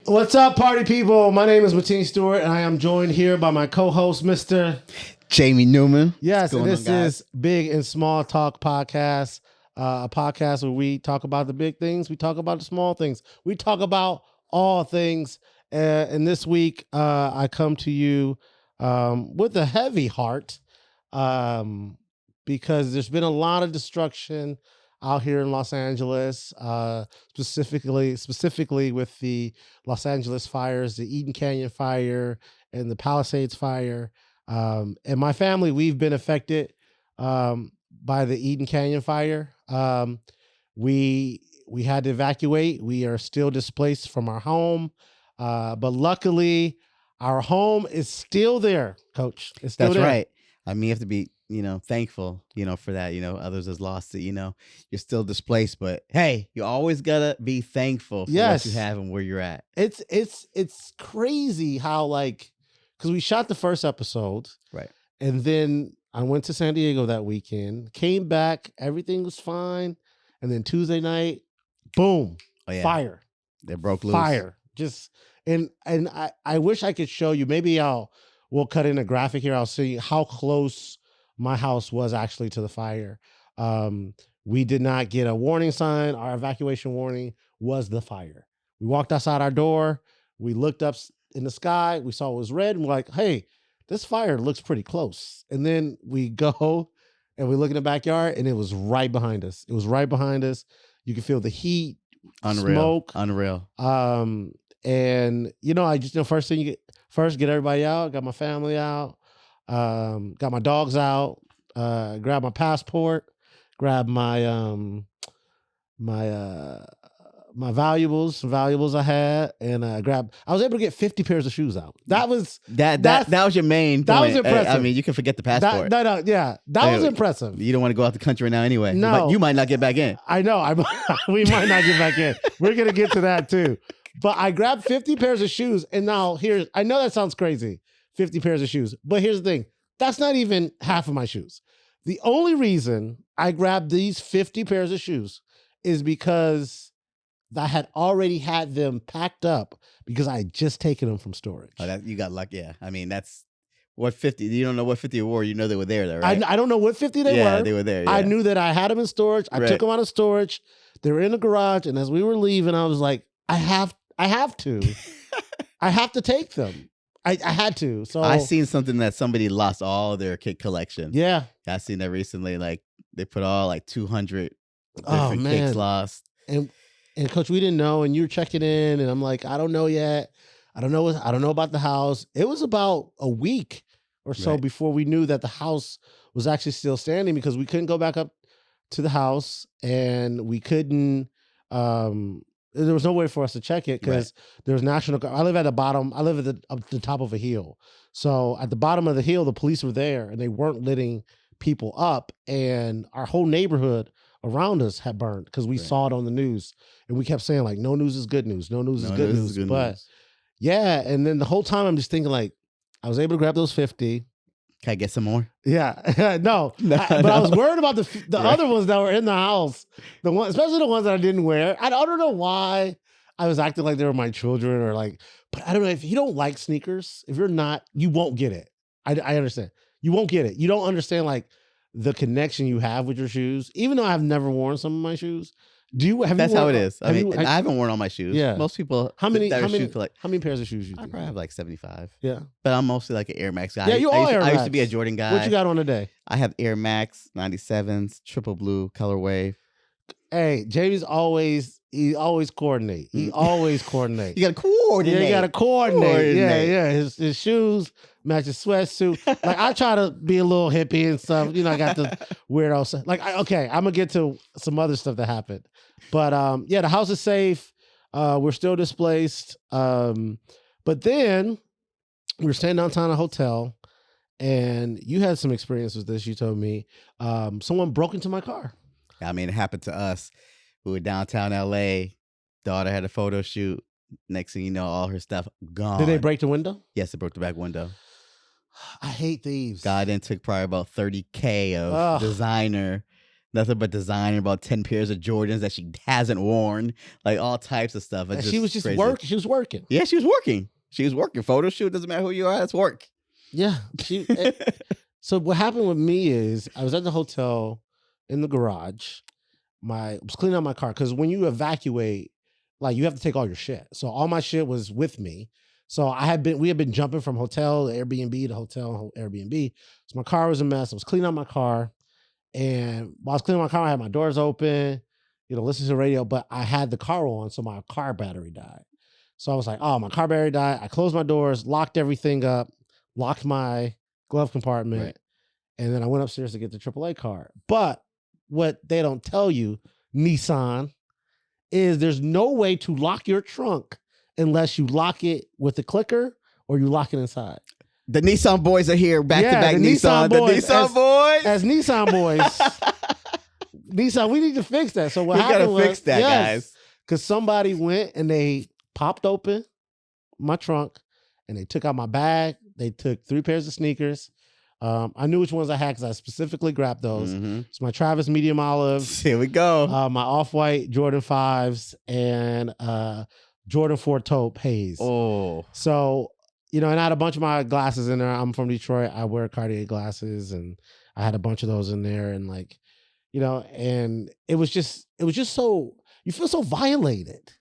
What's up, party people? My name is Mateen Stewart, and I am joined here by my co-host, Mr. Jamie Newman. Yes, and this is Big and Small Talk podcast, a podcast where we talk about the big things, we talk about the small things, we talk about all things. And this week, I come to you with a heavy heart because there's been a lot of destruction out here in Los Angeles, specifically with the Los Angeles fires, the Eden Canyon fire and the Palisades fire. And my family, we've been affected by the Eden Canyon fire. We had to evacuate. We are still displaced from our home. But luckily, our home is still there, Coach. It's still there. That's right. I mean, you have to be, thankful, for that. Others has lost it. You're still displaced, but hey, you always gotta be thankful for what you have and where you're at. It's crazy how because we shot the first episode, right, and then I went to San Diego that weekend, came back, everything was fine, and then Tuesday night, boom, fire. They broke loose. Fire. Just and I wish I could show you. Maybe we'll cut in a graphic here. I'll see how close my house was actually to the fire. We did not get a warning sign. Our evacuation warning was the fire. We walked outside our door. We looked up in the sky. We saw it was red. And we're like, hey, this fire looks pretty close. And then we go and we look in the backyard and it was right behind us. It was right behind us. You could feel the heat, smoke. Unreal. And I just first get everybody out, got my family out, got my dogs out, grabbed my passport, grabbed my my valuables I had, and I was able to get 50 pairs of shoes out. That was that was your main point. That was impressive. I mean, you can forget the passport. That was impressive. You don't want to go out the country right now anyway. No. You might not get back in. I know. We might not get back in. We're gonna get to that too. But I grabbed 50 pairs of shoes, and now I know that sounds crazy, 50 pairs of shoes, but here's the thing. That's not even half of my shoes. The only reason I grabbed these 50 pairs of shoes is because I had already had them packed up because I had just taken them from storage. Oh, you got luck, yeah. I mean, that's what 50. You don't know what 50 were. You know they were there, though, right? I don't know what 50 they were. Yeah, they were there. Yeah. I knew that I had them in storage. I took them out of storage. They were in the garage, and as we were leaving, I was like, I have to. I have to take them. I had to. So I seen something that somebody lost all their kit collection. Yeah. I seen that recently. Like they put all 200 different kicks lost. And Coach, we didn't know, and you were checking in, and I'm like, I don't know yet. I don't know about the house. It was about a week or so before we knew that the house was actually still standing because we couldn't go back up to the house, and we couldn't. There was no way for us to check it because there's National Guard. I live at the bottom. I live at the top of a hill. So at the bottom of the hill, the police were there and they weren't letting people up. And our whole neighborhood around us had burned because we saw it on the news. And we kept saying no news is good news. No news is good news. But yeah. And then the whole time I'm just thinking I was able to grab those 50. Can I get some more? Yeah, no. I was worried about the other ones that were in the house. Especially the ones that I didn't wear. I don't know why I was acting like they were my children but I don't know, if you don't like sneakers, if you're not, you won't get it. I understand. You won't get it. You don't understand the connection you have with your shoes. Even though I've never worn some of my shoes. That's how it is. I haven't worn all my shoes. Yeah. Most people. How many pairs of shoes you I probably have 75. Yeah. But I'm mostly an Air Max guy. Yeah, you are Air Max. I used to be a Jordan guy. What you got on today? I have Air Max 97s, triple blue colorway. Hey, Jamie's always coordinate. He always coordinate. You got to coordinate. Yeah, you got to coordinate. Yeah. His shoes match his sweatsuit. I try to be a little hippie and stuff. I got the weirdo stuff. I'm gonna get to some other stuff that happened, but the house is safe. We're still displaced. But then we were staying downtown at a hotel, and you had some experience with this. You told me someone broke into my car. I mean, it happened to us. We were downtown LA. Daughter had a photo shoot. Next thing you know, all her stuff gone. Did they break the window? Yes, they broke the back window. I hate thieves. God then took probably about $30K of designer nothing but designer, about 10 pairs of Jordans that she hasn't worn, like all types of stuff. And she was just working. She was working. Yeah, she was working. She was working. Photo shoot, doesn't matter who you are, it's work. Yeah. So what happened with me is I was at the hotel in the garage. I was cleaning out my car because when you evacuate, like you have to take all your shit. So all my shit was with me. So we had been jumping from hotel to Airbnb to hotel Airbnb. So my car was a mess. I was cleaning out my car, and while I was cleaning my car, I had my doors open, listening to the radio, but I had the car on, so my car battery died. So I was like, oh, my car battery died. I closed my doors, locked everything up, locked my glove compartment, right. And then I went upstairs to get the AAA card. But what they don't tell you, Nissan, is there's no way to lock your trunk unless you lock it with a clicker or you lock it inside. The Nissan boys are here, back to back Nissan. The Nissan boys. As Nissan boys. Nissan, we need to fix that. So what happened was... We gotta fix that, guys. Because somebody went and they popped open my trunk and they took out my bag. They took 3 pairs of sneakers. I knew which ones I had because I specifically grabbed those. Mm-hmm. It's my Travis medium olives. Here we go. My off-white Jordan 5s and Jordan 4 taupe Haze. Oh. So, and I had a bunch of my glasses in there. I'm from Detroit. I wear Cartier glasses and I had a bunch of those in there and and it was just so, you feel so violated.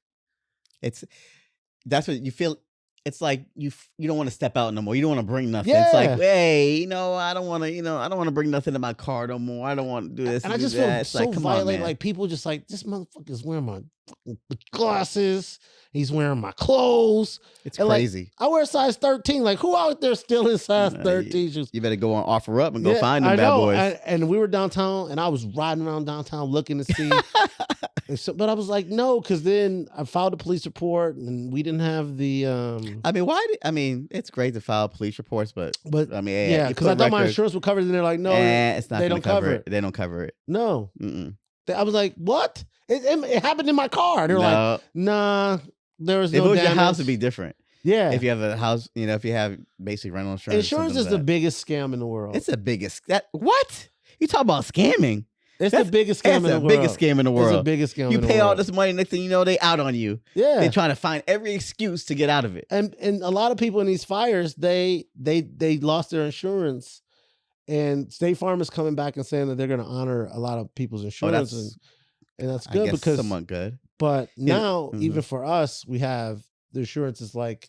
That's what you feel. It's like you don't want to step out no more. You don't want to bring nothing. Yeah. It's like, hey, I don't want to, I don't want to bring nothing in my car no more. I don't want to do this. And I just feel that. So violated. Like people just like, this motherfucker's wearing my fucking glasses. He's wearing my clothes. It's crazy. I wear size 13. Like who out there still in size 13 shoes? You better go on OfferUp and go find them bad boys. And we were downtown and I was riding around downtown looking to see. But I was like, no, because then I filed a police report and we didn't have the. It's great to file police reports, but because I thought my insurance would cover it, and they're like, no, it's not. They don't cover it. They don't cover it. No, I was like, what? It happened in my car. They're like, nah, there was no. If it was damage. your house, it'd be different. Yeah, if you have a house, if you have basic rental insurance. Insurance is the biggest scam in the world. It's the biggest. What? You talk about scamming? That's the biggest scam in the world. It's the biggest scam in the world. It's the biggest scam in the world. You pay all this money, next thing you know, they out on you. Yeah. They're trying to find every excuse to get out of it. And a lot of people in these fires, they lost their insurance. And State Farm is coming back and saying that they're going to honor a lot of people's insurance. And that's good because somewhat good. But now, even for us, we have the insurance is like,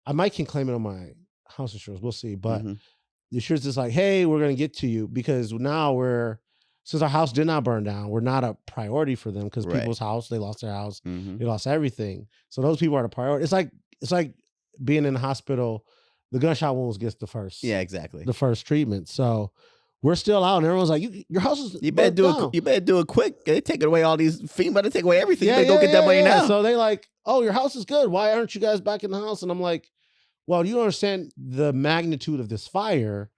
I might can claim it on my house insurance. We'll see. But the insurance is like, hey, we're going to get to you because now since our house did not burn down, we're not a priority for them because people's house, they lost their house, they lost everything. So those people are the priority. It's like being in the hospital, the gunshot wounds gets the first. Yeah, exactly. The first treatment. So we're still out, and everyone's like, your house is you better do it quick. They take away all these FEMA, they take away everything. You better go get that money now. So they like, oh, your house is good. Why aren't you guys back in the house? And I'm like, well, you understand the magnitude of this fire.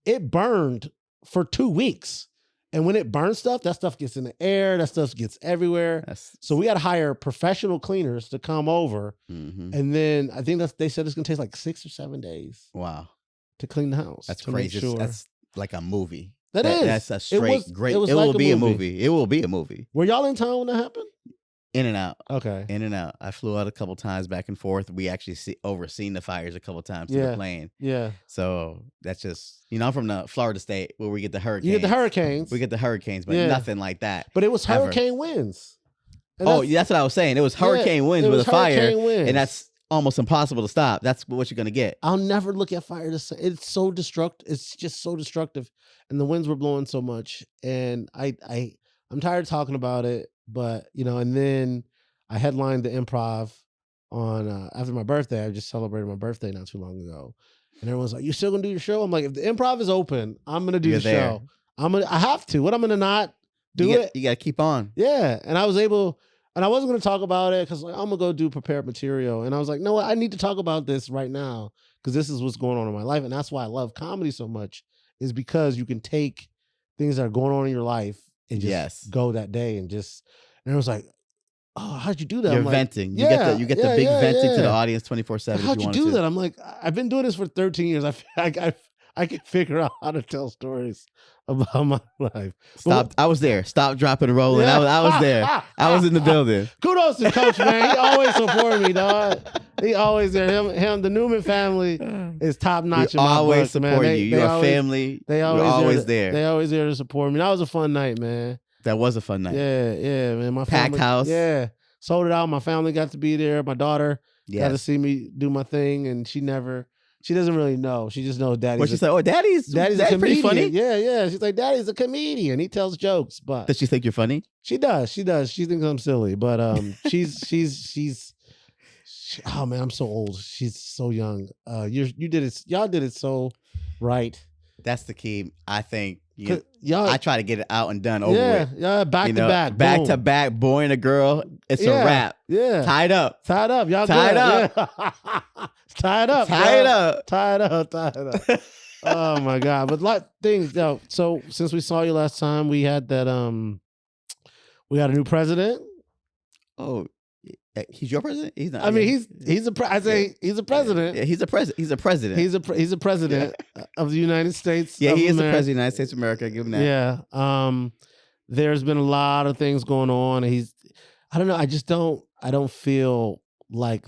It burned for 2 weeks. And when it burns stuff, that stuff gets in the air. That stuff gets everywhere. So we got to hire professional cleaners to come over. And then I think they said it's going to take like 6 or 7 days. Wow. To clean the house. That's crazy. Sure. That's like a movie. That's a straight great. It will be a movie. It will be a movie. Were y'all in town when that happened? In and out. Okay. In and out. I flew out a couple times back and forth. We actually overseen the fires a couple times to the plane. Yeah. So that's just, I'm from the Florida state where we get the hurricanes. You get the hurricanes. We get the hurricanes, but nothing like that. But it was hurricane winds. That's what I was saying. It was hurricane winds with a fire. And that's almost impossible to stop. That's what you're going to get. I'll never look at fire the same. It's so destructive. It's just so destructive. And the winds were blowing so much. And I'm tired of talking about it. But, and then I headlined the Improv on after my birthday. I just celebrated my birthday not too long ago. And everyone's like, you still gonna do your show? I'm like, if the Improv is open, I'm gonna do the show. I have to. What, I'm gonna not do it? You gotta keep on. Yeah. And I was able, and I wasn't gonna talk about it because I'm gonna go do prepared material. And I was like, no, I need to talk about this right now because this is what's going on in my life. And that's why I love comedy so much, is because you can take things that are going on in your life and just go that day and it was like, oh, how'd you do that? You're venting. You get the big venting to the audience 24/7. How'd you do that? I'm like, I've been doing this for 13 years. I can figure out how to tell stories about my life. Stop. I was there. Stop, dropping, and rolling. Yeah. I was there. I was in the building. Kudos to Coach, man. He always support me, dog. He always there. Him, the Newman family is top notch. Always support you. You're family. You're always there. They always there to support me. That was a fun night, man. That was a fun night. Yeah, man. My packed family, house. Yeah, sold it out. My family got to be there. My daughter got to see me do my thing, and she doesn't really know. She just knows daddy's. What she said? Oh, daddy's a comedian. Pretty funny. Yeah. She's like, daddy's a comedian. He tells jokes, but does she think you're funny? She does. She thinks I'm silly, but she's. Oh man, I'm so old. She's so young. You did it. Y'all did it so right. That's the key. I think. I try to get it out and done over with. Yeah, back to back, boy and a girl. It's a wrap. Yeah, tied up. Y'all tied up. Yeah. Tied up. Oh my God! But like things. So since we saw you last time, we had that. We got a new president. Oh. He's your president. He's not. I mean, he's a president. Yeah, he's a president. He's a president of the United States. Yeah, he is the president of the United States of America. Give him that. Yeah. There's been a lot of things going on. And I don't know. I don't feel like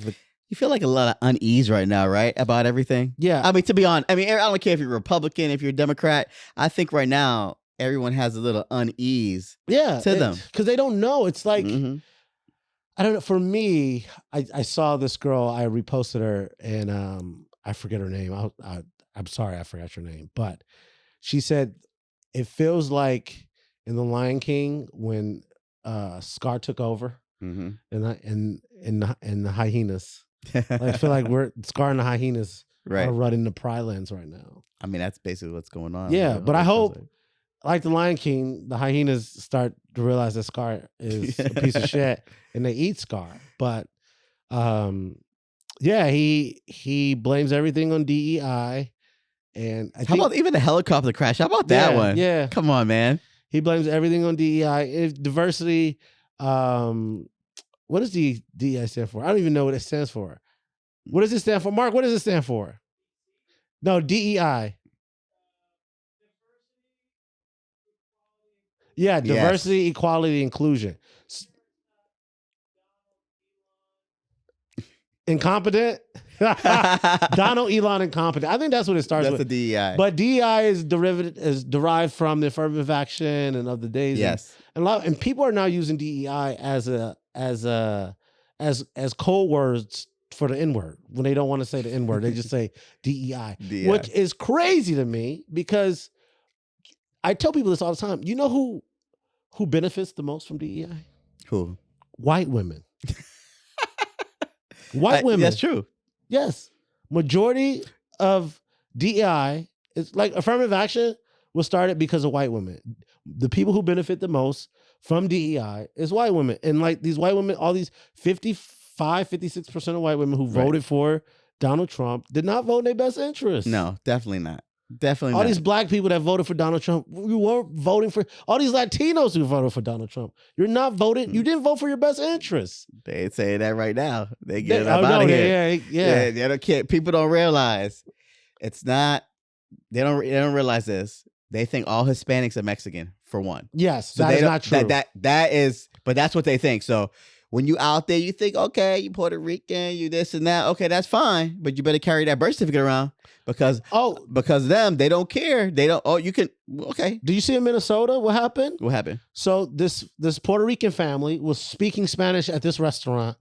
You feel like a lot of unease right now, right? About everything. Yeah. I mean, to be honest, I don't care if you're Republican, if you're a Democrat. I think right now everyone has a little unease. Yeah. To them because they don't know. It's like. Mm-hmm. I don't know. For me, I saw this girl. I reposted her, and I forget her name. I'm sorry, I forgot your name. But she said it feels like in The Lion King when Scar took over, and the hyenas. Like, I feel like Scar and the hyenas are running the Prylands right now. I mean, that's basically what's going on. Yeah, but I hope. Like The Lion King, the hyenas start to realize that Scar is a piece of shit, and they eat Scar. But, he blames everything on DEI, and how about even the helicopter crash? How about that one? Yeah, come on, man. He blames everything on DEI. If diversity, what does DEI stand for? I don't even know what it stands for. What does it stand for, Mark? What does it stand for? No, DEI. Yeah, diversity, equality, inclusion. Incompetent? Donald Elon incompetent. I think that's what it starts with. That's the DEI. But DEI is derived from the affirmative action and of the days. Yes. And people are now using DEI as code words for the N-word. When they don't want to say the N-word, they just say DEI. Which is crazy to me because I tell people this all the time. You know who benefits the most from DEI? Who? White women. White women. That's true. Yes. Majority of DEI is like affirmative action was started because of white women. The people who benefit the most from DEI is white women. And like these white women, all these 56% of white women who voted for Donald Trump did not vote in their best interest. No, definitely not. Definitely all not. These black people that voted for Donald Trump, you weren't voting for all these Latinos who voted for Donald Trump. You're not voting. You didn't vote for your best interests. They say that right now. They get it up out of here. Yeah. They don't care. People don't realize it's not. They don't realize this. They think all Hispanics are Mexican for one. Yes, so that is not true. That is, but that's what they think. So when you out there, you think, okay, you Puerto Rican, you this and that. Okay, that's fine, but you better carry that birth certificate around. Because them, they don't care. They don't. Oh, you can. Okay. Do you see in Minnesota what happened? What happened? So this Puerto Rican family was speaking Spanish at this restaurant,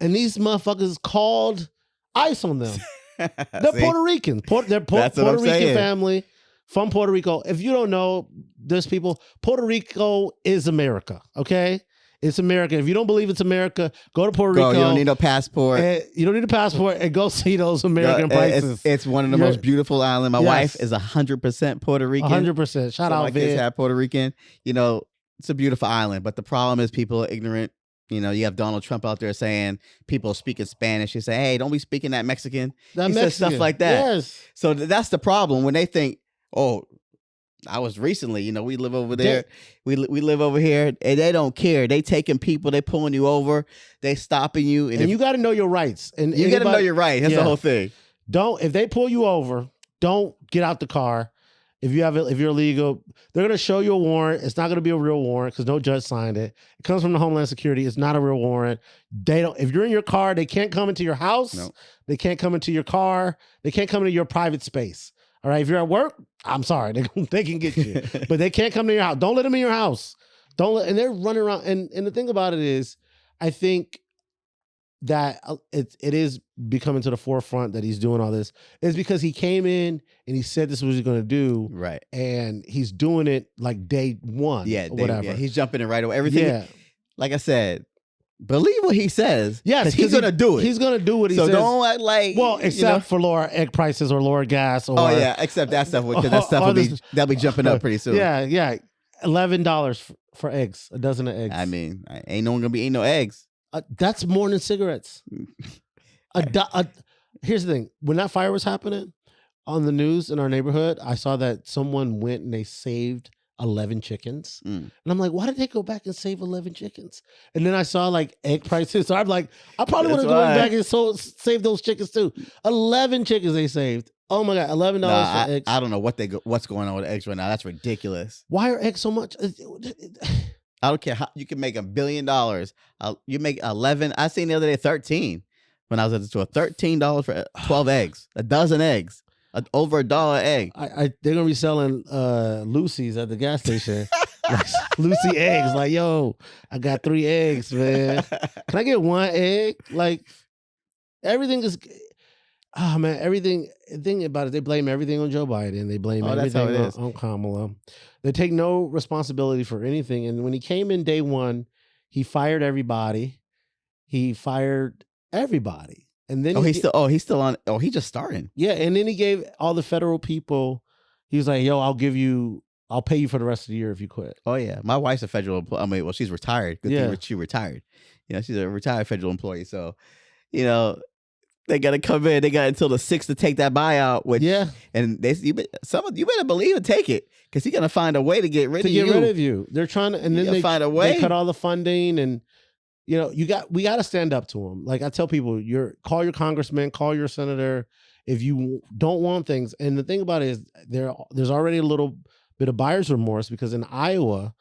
and these motherfuckers called ICE on them. They're Puerto Ricans. They're Puerto Rican family from Puerto Rico. If you don't know, there's people. Puerto Rico is America. Okay. It's America. If you don't believe it's America, go to Puerto Rico. You don't need no passport. You don't need a passport and go see those American prices. It's one of the most beautiful islands. My wife is 100% Puerto Rican. 100%. Shout out, my kids have Puerto Rican. It's a beautiful island, but the problem is people are ignorant. You have Donald Trump out there saying people speaking Spanish. You say, hey, don't be speaking that Mexican. He says stuff like that. Yes. So that's the problem when they think, oh, I was recently, we live over there. We live over here, and they don't care. They taking people, they pulling you over, they stopping you, and you got to know your rights. And you got to know your rights. That's the whole thing. If they pull you over, don't get out the car. If you're illegal, they're going to show you a warrant. It's not going to be a real warrant because no judge signed it. It comes from the Homeland Security. It's not a real warrant. If you're in your car, they can't come into your house. No. They can't come into your car. They can't come into your private space. All right. If you're at work, I'm sorry. They can get you, but they can't come to your house. Don't let them in your house. And they're running around. And the thing about it is, I think that it is becoming to the forefront that he's doing all this is because he came in and he said this was what he's going to do. Right. And he's doing it like day one. Yeah. Or whatever. Yeah, he's jumping in right away. Everything. Yeah. Like I said, believe what he says. Yes. He's going to do it. He's going to do what he says. So don't act like. Well, except for lower egg prices or lower gas. Or, except that stuff. Because that stuff they'll be jumping up pretty soon. Yeah. Yeah. $11 for eggs. A dozen of eggs. I mean, ain't no one going to be eating no eggs. That's more than cigarettes. Here's the thing. When that fire was happening on the news in our neighborhood, I saw that someone went and they saved 11 chickens. And I'm like, why did they go back and save 11 chickens? And then I saw like egg prices. So I'm like, I probably would have gone back and saved those chickens too. 11 chickens they saved. Oh my God, $11 for eggs. I don't know what's going on with eggs right now. That's ridiculous. Why are eggs so much? I don't care how you can make $1 billion. You make 11. I seen the other day 13 when I was at the store. $13 for 12 eggs, a dozen eggs, over $1 egg. They're gonna be selling Lucy's at the gas station, like Lucy eggs. Like, yo, I got 3 eggs, man. Can I get 1 egg? Like, everything is. Oh man, everything. The thing about it, they blame everything on Joe Biden. They blame everything on Kamala. They take no responsibility for anything. And when he came in day one, he fired everybody. And then he's still on. Oh, he just starting. Yeah, and then he gave all the federal people. He was like, "Yo, I'll pay you for the rest of the year if you quit." Oh yeah, my wife's a federal employee. I mean, well, she's retired. Good thing she retired. You know, she's a retired federal employee. So, you know. They gotta come in. They got until the 6th to take that buyout. And you better believe and take it because he's gonna find a way to get rid of you. They're trying to, and then they find a way. They cut all the funding, and we got to stand up to them. Like I tell people, call your congressman, call your senator if you don't want things. And the thing about it is, there's already a little bit of buyer's remorse because in Iowa,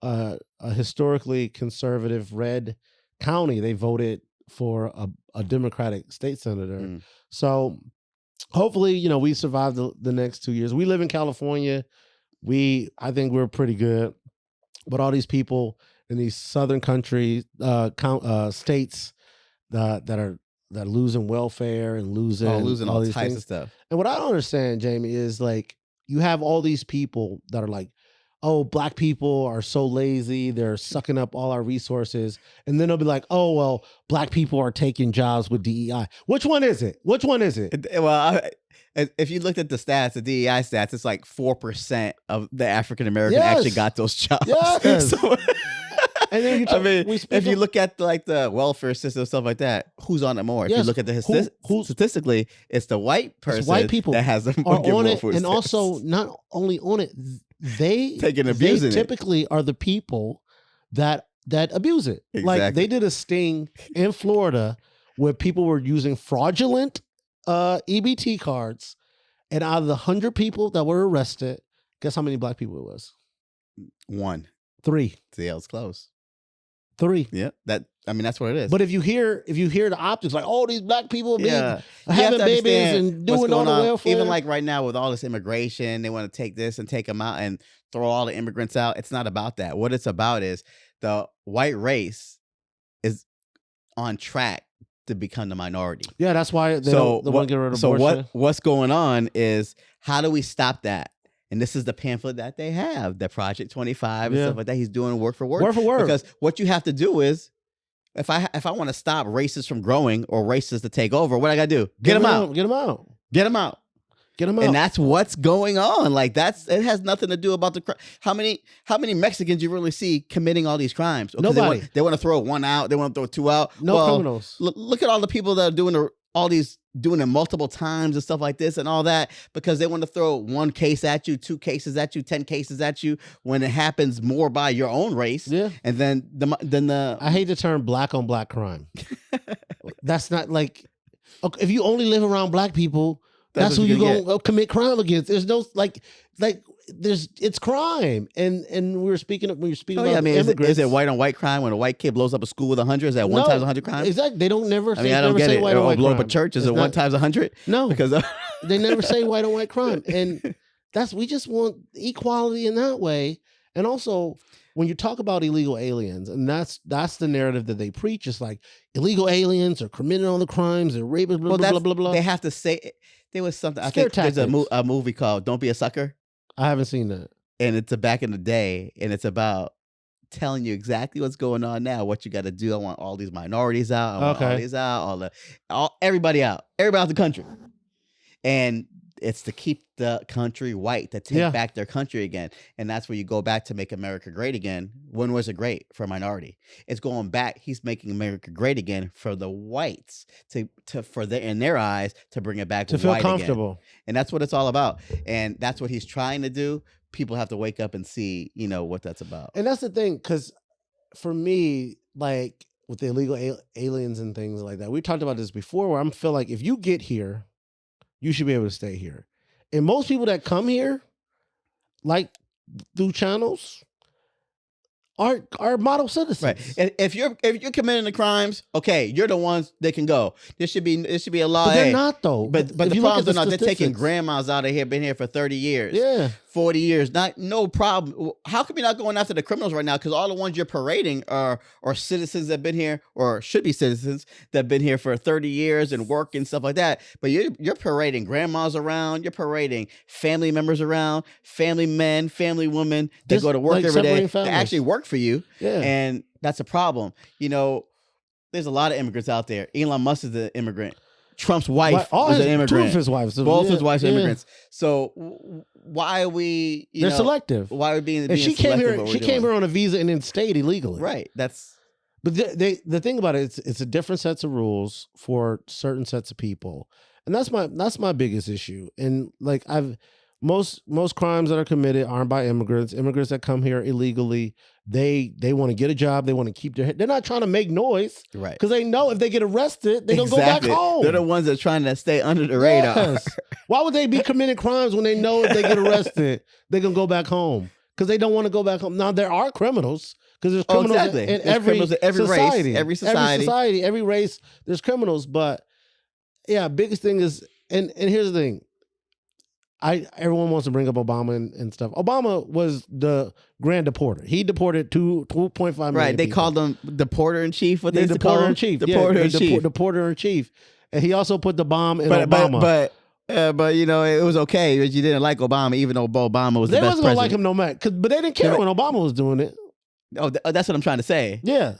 a historically conservative red county, they voted for a Democratic state senator. So hopefully, we survive the next 2 years. We live in California. I think we're pretty good. But all these people in these southern countries, states that are losing welfare and losing all these types things. of stuff. And what I don't understand, Jamie, is like you have all these people that are like, oh, black people are so lazy. They're sucking up all our resources. And then they'll be like, oh, well, black people are taking jobs with DEI. Which one is it? Well, if you looked at the stats, the DEI stats, it's like 4% of the African-American actually got those jobs. Yes. So, and then if you look at like the welfare system, stuff like that, who's on it more? If you look at the statistically, it's the white person, it's white people that has the more on it. And also, not only on it, they typically are the people that abuse it. Exactly. Like they did a sting in Florida where people were using fraudulent EBT cards, and out of the 100 people that were arrested, guess how many black people it was? 1. 3. See, that was close. 3. Yeah, that's what it is. But if you hear the optics, like, oh, these black people having babies and doing all the welfare. Even like right now with all this immigration, they want to take this and take them out and throw all the immigrants out. It's not about that. What it's about is the white race is on track to become the minority. Yeah, that's why they want to get rid of abortion. So what's going on is, how do we stop that? And this is the pamphlet that they have, the Project 25 and stuff like that. He's doing word for word. Because what you have to do is, if I want to stop racists from growing or racists to take over, what I got to do? Get them out. And that's what's going on. Like it has nothing to do about the crime. How many Mexicans you really see committing all these crimes? Nobody. They want to throw 1 out. They want to throw 2 out. No criminals. Look at all the people that are doing doing it multiple times and stuff like this and all that, because they want to throw 1 case at you, 2 cases at you, 10 cases at you, when it happens more by your own race. Yeah. And then the I hate the term black on black crime. That's not like, okay, if you only live around black people, That's who you gonna commit crime against. There's no it's crime. And we were speaking about immigrants. Is it white on white crime when a white kid blows up a school with 100? Is that 1 times 100 crime? Exactly. They don't never. I don't get it. Or blow up a church? Is it 1 times 100? No, because they never say white on white crime. And we just want equality in that way. And also, when you talk about illegal aliens, and that's the narrative that they preach, it's like illegal aliens are committing all the crimes, they're raping, blah, blah, blah, blah. They have to say, there was something, I think there's a movie called Don't Be a Sucker. I haven't seen that. And it's back in the day, and it's about telling you exactly what's going on now, what you got to do. I want all these minorities out. I want all these out, everybody out the country. And it's to keep the country white, to take back their country again. And that's where you go back to make America great again. When was it great for a minority? It's going back. He's making America great again for the whites in their eyes, to bring it back to feel comfortable. Again. And that's what it's all about. And that's what he's trying to do. People have to wake up and see, what that's about. And that's the thing, because for me, like with the illegal aliens and things like that, we talked about this before, where I feel like if you get here, you should be able to stay here. And most people that come here, like through channels, are model citizens. Right. And if you're committing the crimes, okay, you're the ones that can go. There should be a law. But they're not, though. But the problem is not. They're taking grandmas out of here, been here for 30 years. Yeah. 40 years, no problem. How come you're not going after the criminals right now? Because all the ones you're parading are citizens that have been here, or should be citizens that have been here for 30 years and work and stuff like that. But you're parading grandmas around, you're parading family members around, family men, family women that go to work every day, that actually work for you. Yeah. And that's a problem. There's a lot of immigrants out there. Elon Musk is an immigrant. Trump's wife was an immigrant. Two of his wives. Both his wives are immigrants. So why are we? They're selective. Why are we being? And she came here. She came here on a visa and then stayed illegally. Right. But the thing about it, it's a different sets of rules for certain sets of people, and that's my biggest issue. And like most crimes that are committed aren't by immigrants. Immigrants that come here illegally, they want to get a job. They want to keep their head. They're not trying to make noise, right? Because they know if they get arrested, they're gonna go back home. They're the ones that are trying to stay under the radar. Why would they be committing crimes when they know if they get arrested, they're gonna go back home? Because they don't want to go back home. Now there are criminals, because there's criminals in every society, every race. There's criminals, but yeah, biggest thing is, and here's the thing. Everyone wants to bring up Obama and stuff. Obama was the grand deporter. He deported 2.5 million Right. They people. called him the porter in chief. What they the porter in chief. The porter in chief. And he also put the bomb in Obama. But it was okay because you didn't like Obama, even though Obama was the best president. They wasn't gonna like him no matter, but they didn't care when Obama was doing it. Oh, that's what I'm trying to say. Yeah.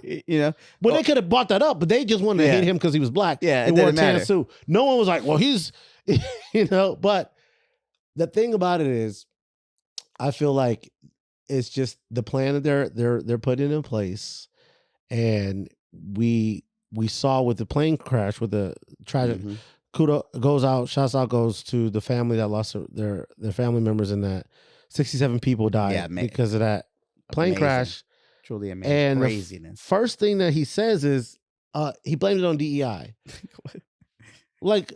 Well, they could have brought that up, but they just wanted to hate him because he was black. Yeah, it didn't matter. Suit. No one was like, well, he's, but the thing about it is, I feel like it's just the plan that they're putting in place, and we saw with the plane crash, with the tragic. Kudos goes to the family that lost their family members in that. 67 people died because of that plane crash. Truly amazing. And craziness. The first thing that he says is he blames it on DEI. Like,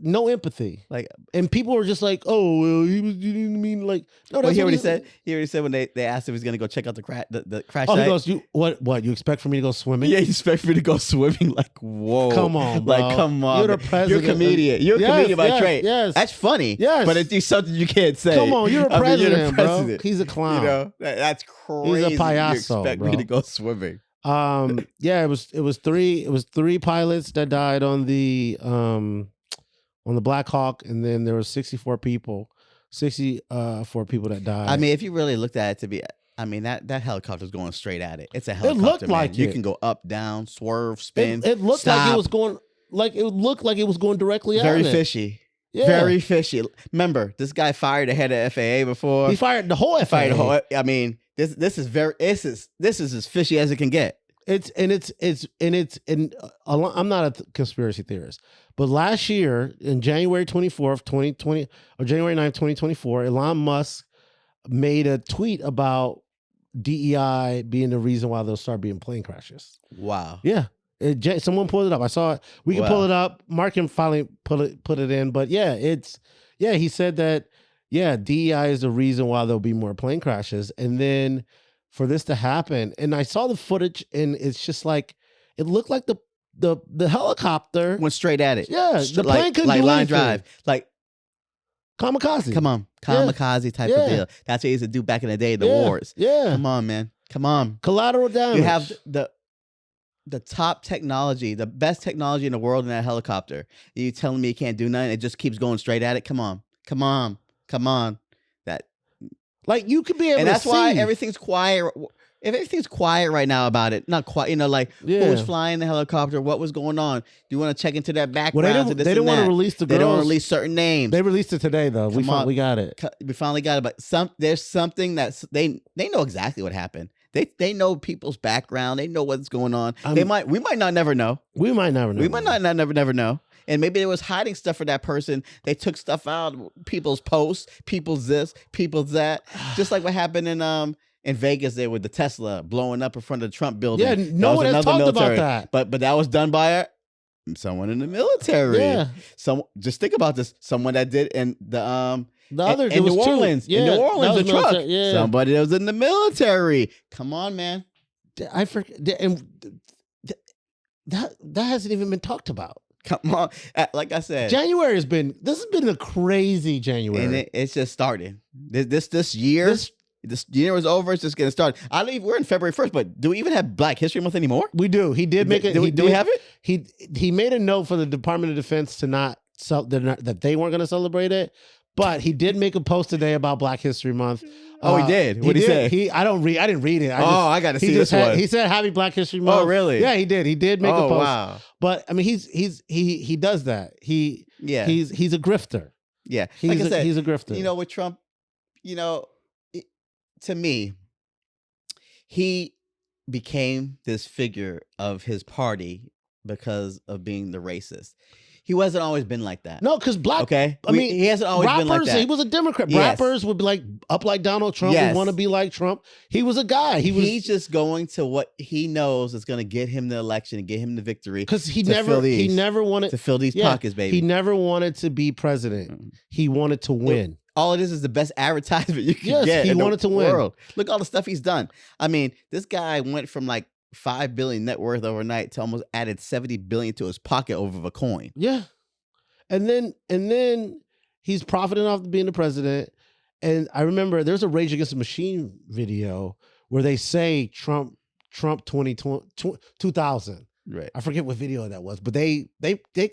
no empathy. Like, and people were just like, "Oh, well, he didn't mean like." No, that's what he said. He already said when they asked if he was going to go check out the crash site. He goes, "What? You expect for me to go swimming?" Yeah, you expect for me to go swimming? Like, whoa, come on, bro. Like, come on. You're the president. You're a comedian. You're a comedian by trade. Yes, that's funny. Yes, but it's something you can't say. Come on, you're a president, bro. He's a clown. That's crazy. He's a payaso. You expect me to go swimming? It was three pilots that died on the Black Hawk, and then there was 64 people that died. I mean, if you really looked at it that helicopter's going straight at it. It's a helicopter. It looked like you can go up, down, swerve, spin. It looked like it was going directly at it. Very fishy. Yeah. Very fishy. Remember, this guy fired the head of FAA before. He fired the whole FAA. I mean, this is as fishy as it can get. I'm not a conspiracy theorist, but last year in January 24th, 2020, or January 9th, 2024, Elon Musk made a tweet about DEI being the reason why there'll start being plane crashes. Wow. Yeah. Someone pulled it up. I saw it. We can pull it up. Mark can finally put it in. But yeah, he said that, DEI is the reason why there'll be more plane crashes. And then for this to happen, and I saw the footage, and it's just like, it looked like the helicopter went straight at it. Yeah, the plane couldn't do line anything. drive. Like kamikaze. Come on. Kamikaze type of deal. That's what they used to do back in the day in the wars. Yeah. Come on, man. Come on. Collateral damage. You have the top technology, the best technology in the world in that helicopter. You telling me it can't do nothing? It just keeps going straight at it? Come on. That, like, you could be able to see. And that's why everything's quiet. If everything's quiet right now about it, not quiet, like who was flying the helicopter, what was going on? Do you want to check into that background? Well, they didn't want to release the girls. They don't release certain names. They released it today, though. We got it. We finally got it. But there's something that they know exactly what happened. They know people's background. They know what's going on. We might not never know. We might never know. We might not never know. And maybe they was hiding stuff for that person. They took stuff out, people's posts, people's this, people's that. Just like what happened in Vegas there with the Tesla blowing up in front of the Trump building. Yeah, no one has talked about that. But that was done by someone in the military. Yeah. Just think about this. Someone that did in the other in New Orleans. Yeah, in New Orleans, the truck. Yeah. Somebody that was in the military. Come on, man. I forget. And that hasn't even been talked about. Come on. Like I said, this has been a crazy January. And it's just starting. This year. This year is over. It's just getting started. We're in February 1st, but do we even have Black History Month anymore? We do. He did make it. Do we have it? He made a note for the Department of Defense to that they weren't going to celebrate it, but he did make a post today about Black History Month. Oh, he did. What did he say? I didn't read it. I got to see this one. He said Happy Black History Month. Oh, really? Yeah, he did. He did make a post. Wow. But I mean, he does that. He's a grifter. Yeah. Like I said, he's a grifter. With Trump, to me, he became this figure of his party because of being the racist. He wasn't always been like that. No, because he hasn't always been like that. He was a Democrat. Yes. Rappers would be like Donald Trump. Yes. Would want to be like Trump. He was a guy. He's just going to what he knows is going to get him the election and get him the victory. Because he never wanted to fill these pockets, baby. He never wanted to be president. He wanted to win. All it is the best advertisement you can get. He wanted to win. Look all the stuff he's done. I mean, this guy went from like $5 billion net worth overnight to almost added $70 billion to his pocket over a coin. Yeah, and then he's profiting off being the president. And I remember there's a Rage Against the Machine video where they say Trump 2000. Right. I forget what video that was, but they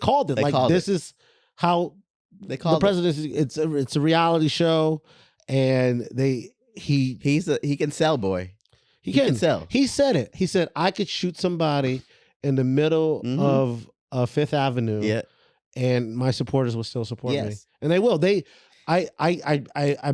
called it. This is how. They call the presidency. It's a reality show, and he can sell, boy. He can sell. He said it. He said, I could shoot somebody in the middle of Fifth Avenue, and my supporters will still support me, and they will. I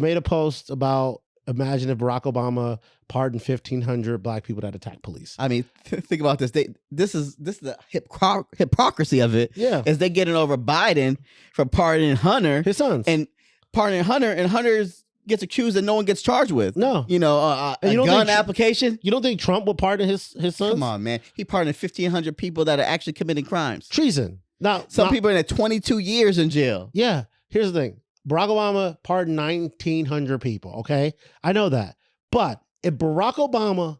made a post about imagine if Barack Obama pardoned 1,500 Black people that attacked police. I mean, think about this. This is the hypocrisy of it. Yeah, is they getting over Biden for pardoning Hunter, his sons, and pardoning Hunter, and Hunter's gets accused and no one gets charged with. No, a gun application. You don't think Trump would pardon his sons? Come on, man. He pardoned 1,500 people that are actually committing crimes. Treason. Now, some people are in 22 years in jail. Yeah. Here's the thing. Barack Obama pardoned 1,900 people, okay? I know that. But if Barack Obama,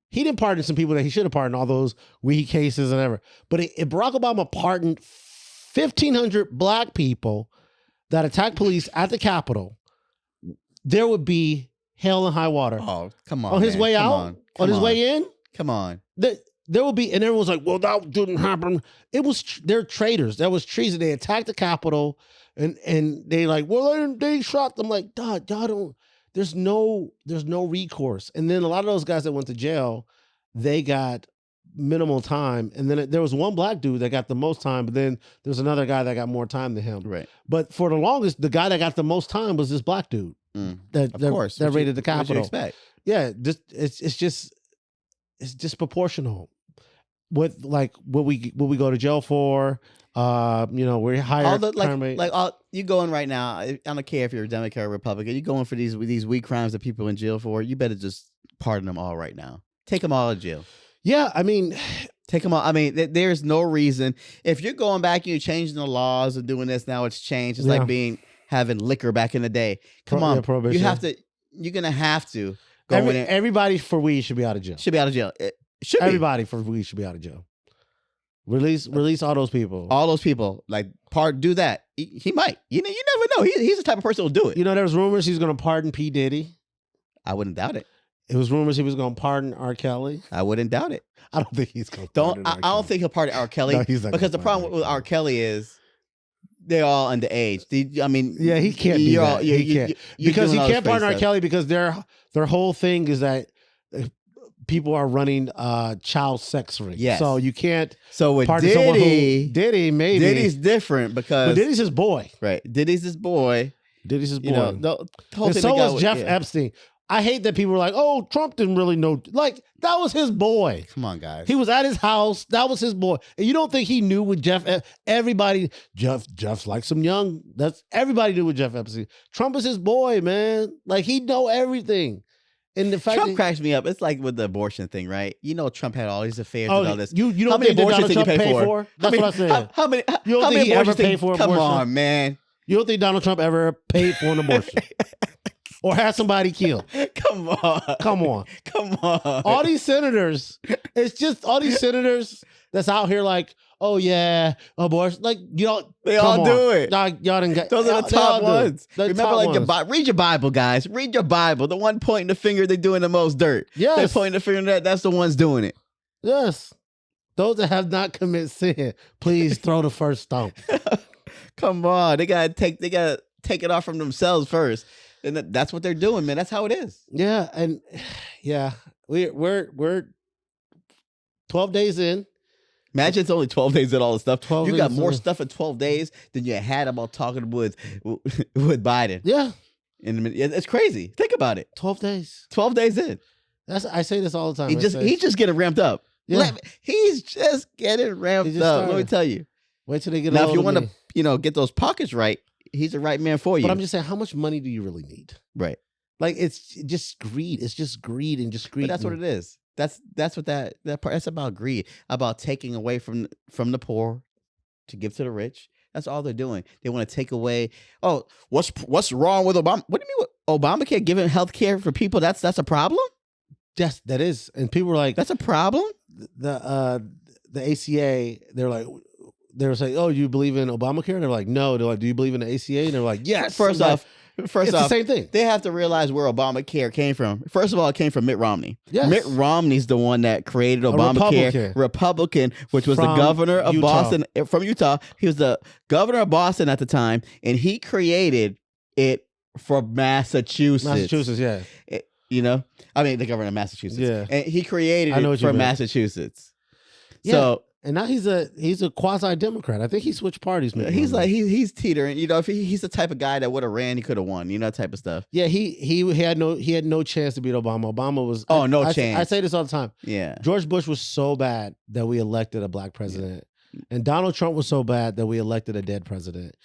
he didn't pardon some people that he should have pardoned, all those weak cases and whatever. But if Barack Obama pardoned 1,500 Black people that attacked police at the Capitol, there would be hell and high water. Oh, come on. On his way out? On his way in? Come on. There will be, and everyone's like, well, that didn't happen. They're traitors. That was treason. They attacked the Capitol. And they like, well, they shot them. Like, y'all don't. There's no recourse. And then a lot of those guys that went to jail, they got minimal time. And then there was one Black dude that got the most time, but then there's another guy that got more time than him. Right. But for the longest, the guy that got the most time was this Black dude. That raided the Capitol. What you expect? Yeah, it's disproportional. With like what we go to jail for. We're higher. You going right now. I don't care if you're a Democrat or Republican. You going for these weak crimes that people in jail for. You better just pardon them all right now. Take them all to jail. Yeah, I mean, take them all. I mean, there's no reason if you're going back and you're changing the laws and doing this now. It's changed. It's like having liquor back in the day. Come on, you have to. You're gonna have to go in there. Everybody for weed should be out of jail. Should be out of jail. Everybody for weed should be out of jail. Release all those people. All those people, like, do that. He might. You never know. He's the type of person who'll do it. You know, there was rumors he's going to pardon P. Diddy. I wouldn't doubt it. It was rumors he was going to pardon R. Kelly. I wouldn't doubt it. I don't think he's going to pardon R. Kelly. I don't think he'll pardon R. Kelly. No, he's not because the problem with R. Kelly is they're all underage. I mean, yeah, he can't do that. He can't. Because he can't pardon R. Kelly because their whole thing is that people are running child sex rings. Yes. So you can't pardon someone who maybe. Diddy's different because... But Diddy's his boy. Right. Diddy's his boy. You know, and so was Jeff Epstein. I hate that people were like, oh, Trump didn't really know. Like, that was his boy. Come on, guys. He was at his house. That was his boy. And you don't think he knew with Jeff's like some young... Everybody knew with Jeff Epstein. Trump is his boy, man. Like, he know everything. And the fact Trump cracks me up. It's like with the abortion thing, right? You know, Trump had all these affairs and all this. You don't think Donald Trump paid for? That's what I'm saying. How many? You don't think he ever paid for an abortion? Come on, man. You don't think Donald Trump ever paid for an abortion? Or had somebody killed? Come on. All these senators, it's just all these senators that's out here like, oh yeah, abortion. Like, they all do it. Y'all didn't get. Those are the top ones. Remember, like, read your Bible, guys. Read your Bible. The one pointing the finger, they're doing the most dirt. Yes. They're pointing the finger. That's the ones doing it. Yes. Those that have not committed sin, please throw the first stone. Come on, they gotta take it off from themselves first, and that's what they're doing, man. That's how it is. Yeah, and yeah, we're 12 days in. Imagine it's only 12 days in all the stuff. You got more in. stuff in 12 days than you had about talking with Biden. Yeah, and it's crazy. Think about it. 12 days. 12 days in. I say this all the time. He's just getting ramped up. Yeah. He's just getting ramped up. Let me tell you. Wait till they get now. If you want to, get those pockets right, he's the right man for you. But I'm just saying, how much money do you really need? Right. Like, it's just greed. It's just greed and just greed. But that's what it is. That's what that part. That's about greed. About taking away from the poor to give to the rich. That's all they're doing. They want to take away. Oh, what's wrong with Obama? What do you mean with Obamacare giving health care for people? That's a problem. Yes, that is. And people were like, that's a problem. The ACA, they were saying, oh, you believe in Obamacare? And they're like, no. They're like, do you believe in the ACA? And they're like, yes. First off, it's the same thing. They have to realize where Obamacare came from. First of all, it came from Mitt Romney. Yes. Mitt Romney's the one that created Obamacare. Republican, which was the governor of Boston from Utah. He was the governor of Boston at the time, and he created it for Massachusetts. Massachusetts, yeah. The governor of Massachusetts. Yeah. And he created it for Massachusetts. Yeah. So, and now he's a quasi-Democrat. I think he switched parties. He's teetering. If he's the type of guy that would have ran, he could have won. That type of stuff. Yeah, he had no chance to beat Obama. Obama was chance. I say this all the time. Yeah, George Bush was so bad that we elected a black president, and Donald Trump was so bad that we elected a dead president.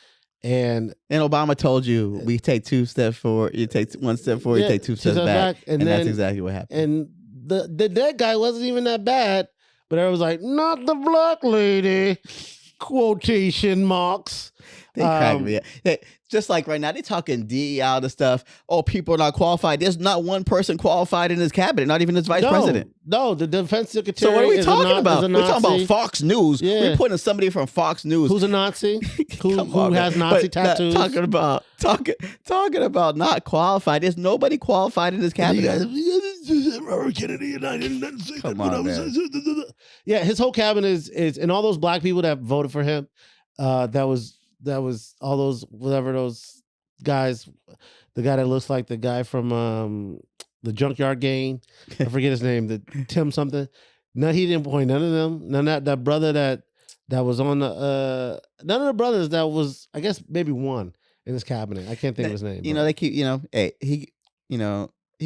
And Obama told you, we take 2 steps forward, you take 1 step forward, you take 2 steps back. And that's exactly what happened. And the dead guy wasn't even that bad, but everyone was like, not the black lady, quotation marks. They crack me up. Just like right now, they're talking DEI, all the stuff. Oh, people are not qualified. There's not one person qualified in his cabinet, not even his vice president. No, the defense secretary. So what are we talking about? We're talking about Fox News. Yeah. We're putting somebody from Fox News. Who's a Nazi? who has Nazi tattoos? Talking about not qualified. There's nobody qualified in his cabinet. Robert Kennedy and I didn't say Come that. on, man. Yeah, his whole cabinet is and all those black people that voted for him. That was all those those guys. The guy that looks like the guy from the Junkyard Gang. I forget his name. The Tim something. No, he didn't point none of them. None of that brother that was on the none of the brothers that was, I guess maybe one in his cabinet. I can't think of his name. They keep hey, he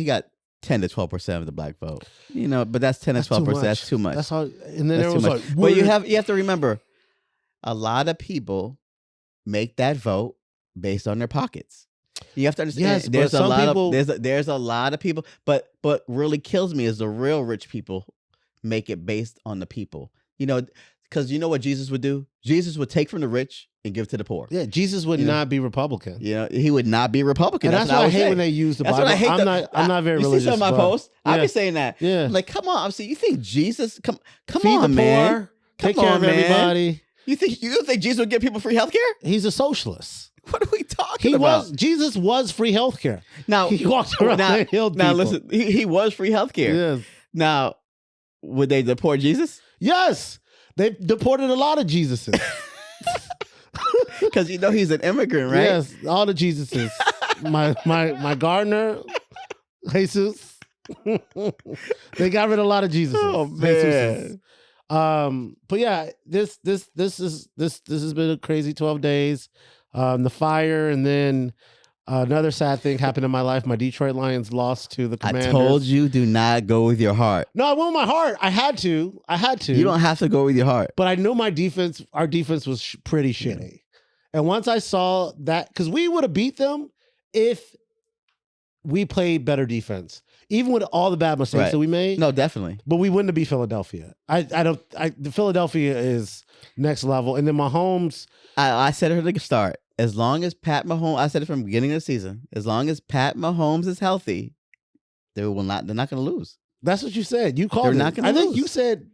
got 10 to 12% of the black vote. But that's 10 to 12%. That's too much. That's how. And then everyone's like, but you have to remember, a lot of people make that vote based on their pockets. You have to understand. Yes, there's a lot of people. But what really kills me is the real rich people make it based on the people. Because you know what Jesus would do? Jesus would take from the rich and give to the poor. Yeah, Jesus would not be Republican. He would not be Republican. And that's why I hate when they use the Bible. What I hate. I'm not very religious. You see some of my posts? I've been saying that. Yeah. Like, come on. I'm saying, you think Jesus? Come Feed on, the man. Poor, take care of everybody. You don't think Jesus would give people free healthcare? He's a socialist. What are we talking about? Jesus was free healthcare. Now he walked around and healed people. Now listen, he was free healthcare. Yes. Now, would they deport Jesus? Yes. They deported a lot of Jesuses. Because he's an immigrant, right? Yes, all the Jesuses. my gardener, Jesus. They got rid of a lot of Jesuses. Oh man. But yeah, this has been a crazy 12 days. The fire, and then another sad thing happened in my life. My Detroit Lions lost to the Commanders. I told you, do not go with your heart. No, I went with my heart. I had to. You don't have to go with your heart. But I knew our defense was pretty shitty. And once I saw that, because we would have beat them if we played better defense, even with all the bad mistakes that we made. No, definitely. But we wouldn't have beat Philadelphia. The Philadelphia is next level. And then Mahomes. I said it at the start. As long as Pat Mahomes, I said it from the beginning of the season, as long as Pat Mahomes is healthy, they're not going to lose. That's what you said. You called they're it. Not going to lose. think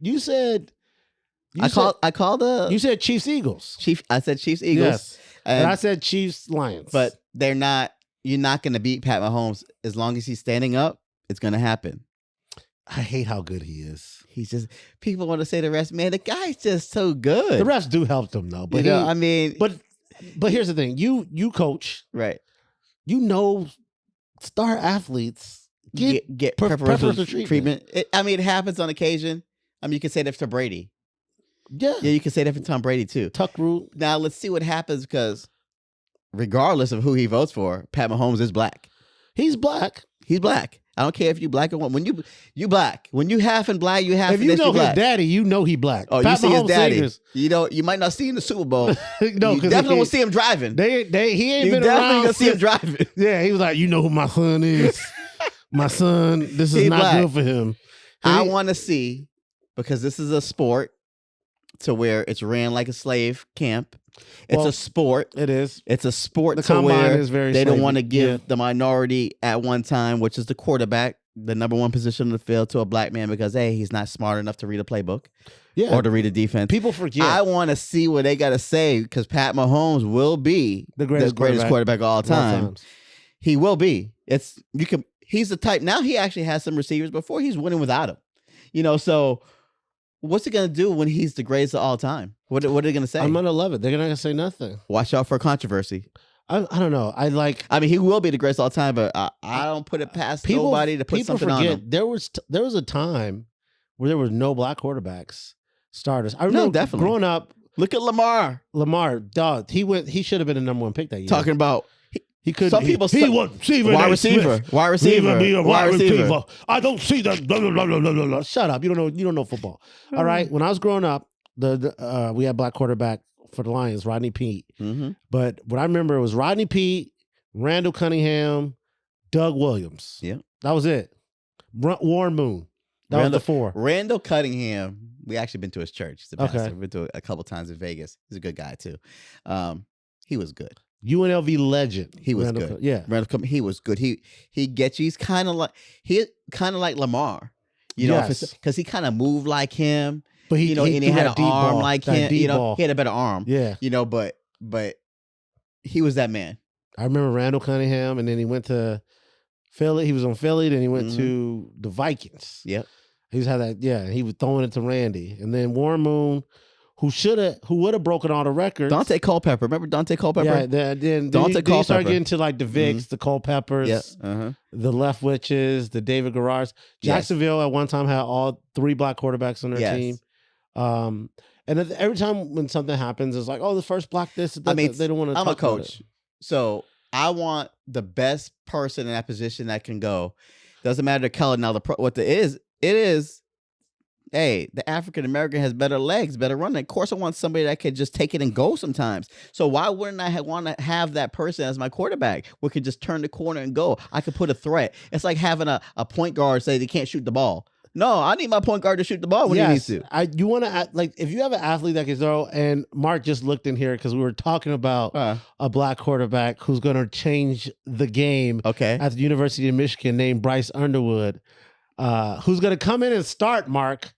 you said You said Chiefs Eagles. I said Chiefs Eagles. Yes. And I said Chiefs Lions. But you're not going to beat Pat Mahomes as long as he's standing up. It's going to happen. I hate how good he is. He's just, people want to say the refs, man, the guy's just so good. The refs do help them though. But But here's the thing. You coach. Right. Star athletes get preferential treatment. It happens on occasion. You can say that for Brady. Yeah. Yeah, you can say that for Tom Brady too. Tuck rule. Now let's see what happens, because regardless of who he votes for, Pat Mahomes is black. He's black. He's black. I don't care if you black or white. When you black. When you half and black, you half. If you know his daddy, you know he black. Oh, Pat you see Mahomes his daddy. Singers. You might not see him in the Super Bowl. No, you definitely will see him driving. He ain't you been definitely around. Gonna see him driving. Yeah, he was like, you know who my son is. My son. This is not black. good for him. I want to see, because this is a sport to where it's ran like a slave camp. It's a sport. It is. It's a sport the to where is very they slavey. don't want to give the minority at one time, which is the quarterback, the number one position in the field, to a black man because, hey, he's not smart enough to read a playbook or to read a defense. People forget. I want to see what they got to say, because Pat Mahomes will be the greatest quarterback of all time. He will be. He's the type. Now he actually has some receivers. Before, he's winning without him. So what's it going to do when he's the greatest of all time? What are they going to say? I'm going to love it. They're not going to say nothing. Watch out for controversy. I don't know. He will be the greatest of all time, but I don't put it past nobody to put something on him. There was a time where there was no black quarterbacks starters. I remember definitely. Growing up. Look at Lamar. Dog. He should have been the number one pick that year. Talking about. He could. Some people he was wide receiver. Wide receiver. I don't see that. Blah, blah, blah, blah, blah, blah. Shut up. You don't know football. All right. When I was growing up, we had black quarterback for the Lions, Rodney Peete. Mm-hmm. But what I remember was Rodney Peete, Randall Cunningham, Doug Williams. Yeah, that was it. Warren Moon. That was the four. Randall Cunningham. We actually been to his church. He's the pastor. Okay. We've been to a couple times in Vegas. He's a good guy too. He was good. UNLV legend. He was good. Yeah, he was good. He gets you. He's kind of like Lamar, because he kind of moved like him. But he and he had an arm like him. He had a better arm. Yeah, but he was that man. I remember Randall Cunningham, and then he went to Philly. He was on Philly, then he went to the Vikings. Yep. He was he was throwing it to Randy, and then Warren Moon, who would have broken all the records. Dante Culpepper. Remember Dante Culpepper? Yeah, then you start getting to like the Vicks, the Culpeppers, the Leftwiches, the David Garrards. Jacksonville at one time had all three black quarterbacks on their team. And every time when something happens, it's like, oh, the first black this. They don't want to. I'm a coach, so I want the best person in that position that can go. Doesn't matter the color. Now it is. Hey, the African American has better legs, better running. Of course, I want somebody that could just take it and go sometimes. So why wouldn't I want to have that person as my quarterback? We could just turn the corner and go. I could put a threat. It's like having a point guard say they can't shoot the ball. No, I need my point guard to shoot the ball when he needs to. You want to like if you have an athlete that can throw. And Mark just looked in here because we were talking about a black quarterback who's going to change the game. Okay. At the University of Michigan, named Bryce Underwood, who's going to come in and start. Mark.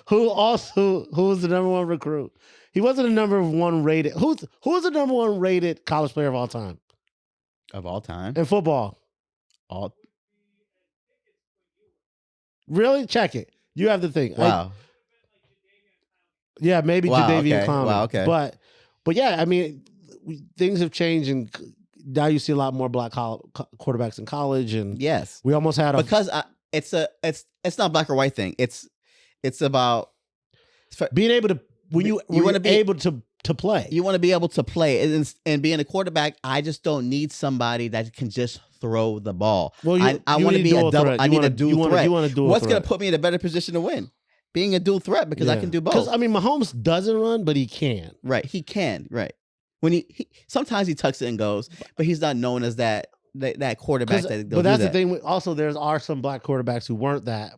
Who was the number one recruit? He wasn't the number one rated. Who was the number one rated college player of all time? Of all time in football. Really? Check it. You have the thing. Wow. Yeah, maybe Jadeveon Clowney. Wow. Okay. But yeah, I mean, things have changed, and now you see a lot more black quarterbacks in college. And yes, we almost had it's not a black or white thing. It's about being able to you want to be able to play. You want to be able to play, and being a quarterback, I just don't need somebody that can just throw the ball. Well, I want to be a double. I need a dual threat. What's going to put me in a better position to win? Being a dual threat, because I can do both. Because I mean, Mahomes doesn't run, but he can. Right, he can. Right, when he sometimes he tucks it and goes, but he's not known as that quarterback. But that's the thing. Also, there are some black quarterbacks who weren't that.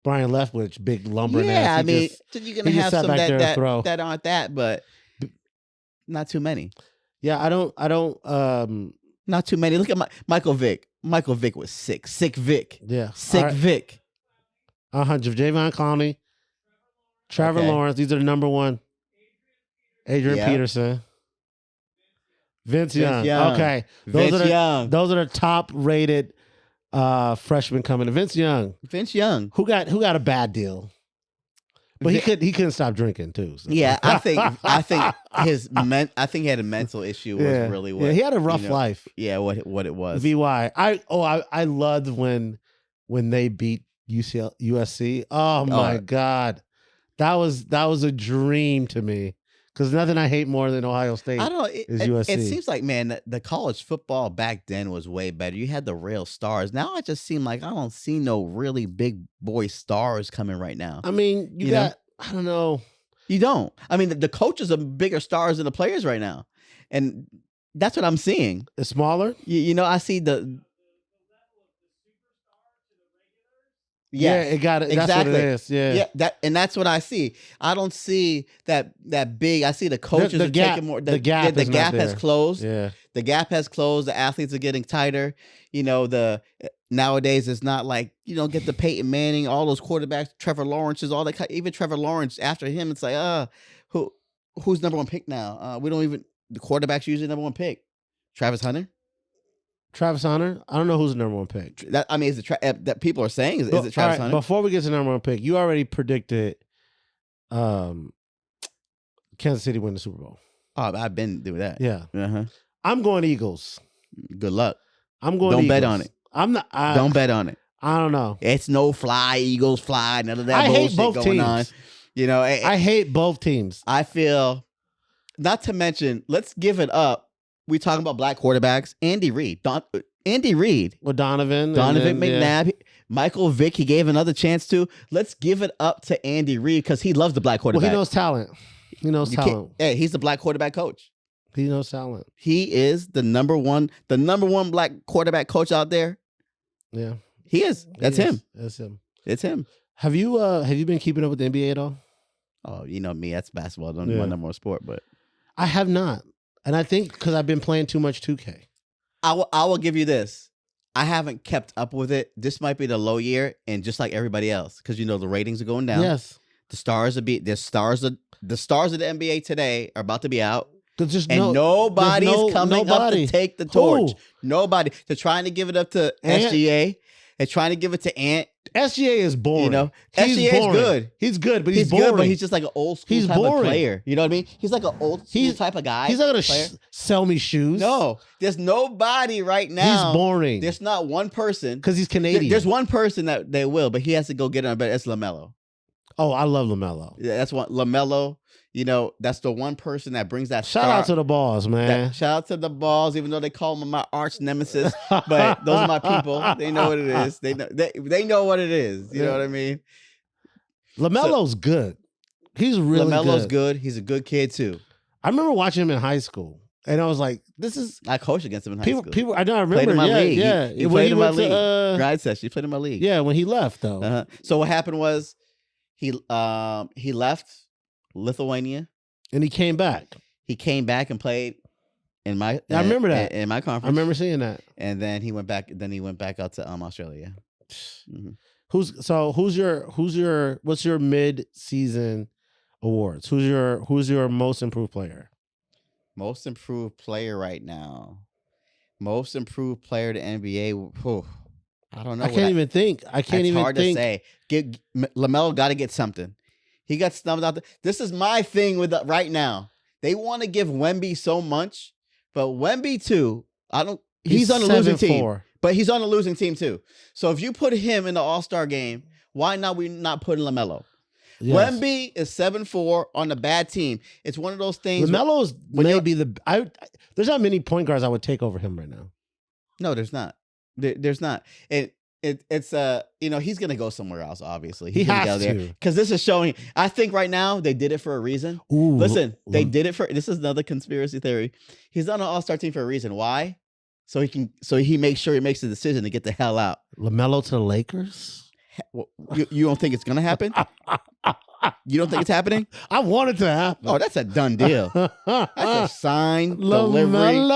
Brian Leftwich, big lumbering ass. Yeah, I mean, you're gonna have some that aren't that, but not too many. Yeah, I don't. Not too many. Look at Michael Vick. Michael Vick was sick. Sick Vick. Yeah, sick Vick. Jadeveon Clowney, Trevor Lawrence. These are the number one. Adrian Peterson. Vince Young. Okay, those are the top rated freshmen coming. Vince Young, who got a bad deal, but he couldn't stop drinking too. So. Yeah, I think he had a mental issue. Was really what. Yeah, he had a rough life. Yeah, what it was. VY. I loved when they beat USC. Oh my God, that was a dream to me. Because nothing I hate more than Ohio State is USC. It seems like, man, the college football back then was way better. You had the real stars. Now I just seem like I don't see no really big boy stars coming right now. I mean, you got, I don't know. You don't. I mean, the coaches are bigger stars than the players right now. And that's what I'm seeing. It's smaller? I see the... Yes, yeah, it got it. Exactly. That's what it is. Yeah, that's what I see. I don't see that big. I see the coaches are taking more. The gap has closed. Yeah, the gap has closed. The athletes are getting tighter. Nowadays it's not like get the Peyton Manning, all those quarterbacks, Trevor Lawrence's, all that. Even Trevor Lawrence after him, it's like who's number one pick now? We don't even the quarterback's usually number one pick. Travis Hunter. I don't know who's the number one pick. Is it that people are saying? Is it Travis Hunter? Before we get to the number one pick, you already predicted Kansas City win the Super Bowl. Oh, I've been doing that. Yeah. Uh-huh. I'm going Eagles. Good luck. I'm going Don't Eagles. bet on it. I'm not. Don't bet on it. I don't know. It's no fly, Eagles fly, none of that I bullshit hate both going teams. on. I hate both teams. I feel, not to mention, let's give it up. We talking about black quarterbacks. Andy Reid. With Donovan McNabb. Michael Vick, he gave another chance to. Let's give it up to Andy Reid because he loves the black quarterback. Well, he knows talent. Hey, he's the black quarterback coach. He knows talent. He is the number one black quarterback coach out there. Yeah. He is. That's him. That's him. It's him. Have you been keeping up with the NBA at all? Oh, you know me. That's basketball. My number one sport, but I have not. And I think because I've been playing too much 2K. I will give you this. I haven't kept up with it. This might be the low year, and just like everybody else, because the ratings are going down. Yes. The stars of the NBA today are about to be out. And nobody's coming up to take the torch. Nobody. They're trying to give it up to SGA. They're trying to give it to Ant. SGA is boring. SGA is good. He's good, but he's boring. Good, but he's just like an old school type of player. You know what I mean? He's like an old school type of guy. He's not going to sell me shoes. No. There's nobody right now. He's boring. There's not one person. Because he's Canadian. There's one person that they will, but he has to go get on. But it's LaMelo. Oh, I love LaMelo. Yeah, that's what LaMelo. That's the one person that brings that. Shout out to the Balls, man. Shout out to the Balls, even though they call me my arch nemesis. But those are my people. They know what it is. They know what it is. You know what I mean? LaMelo's good. He's really LaMelo's good. He's a good kid too. I remember watching him in high school, And I was like, this is I coached against him in high people. school. People, I know. I Played remember. in my Yeah, league. yeah. He When played in my went to, league. Grad session. He played in my league. Yeah, when he left though. So what happened was he left Lithuania and he came back. He came back and played in my. I remember that in my conference. I remember seeing that. And then he went back. Then he went back out to Australia. Mm-hmm. What's your mid-season awards? Who's your most improved player? Most improved player right now. Most improved player to NBA. Whew, I don't know. I can't even think. It's hard to say. LaMelo got to get something. He got snubbed out. This is my thing with right now. They want to give Wemby so much, but Wemby too. He's on a losing team, but he's on a losing team too. So if you put him in the All-Star game, why not we not put LaMelo? Yes. Wemby is 7'4" on a bad team. It's one of those things. LaMelo's maybe there's not many point guards I would take over him right now. No, there's not. There's not. It's he's gonna go somewhere else. Obviously, he has to, because this is showing. I think right now they did it for a reason. Ooh, listen, they did it for. This is another conspiracy theory. He's on an All-Star team for a reason. Why? So he makes sure he makes the decision to get the hell out. LaMelo to the Lakers. You don't think it's gonna happen? You don't think it's happening? I want it to happen. Oh, that's a done deal. That's a signed delivery.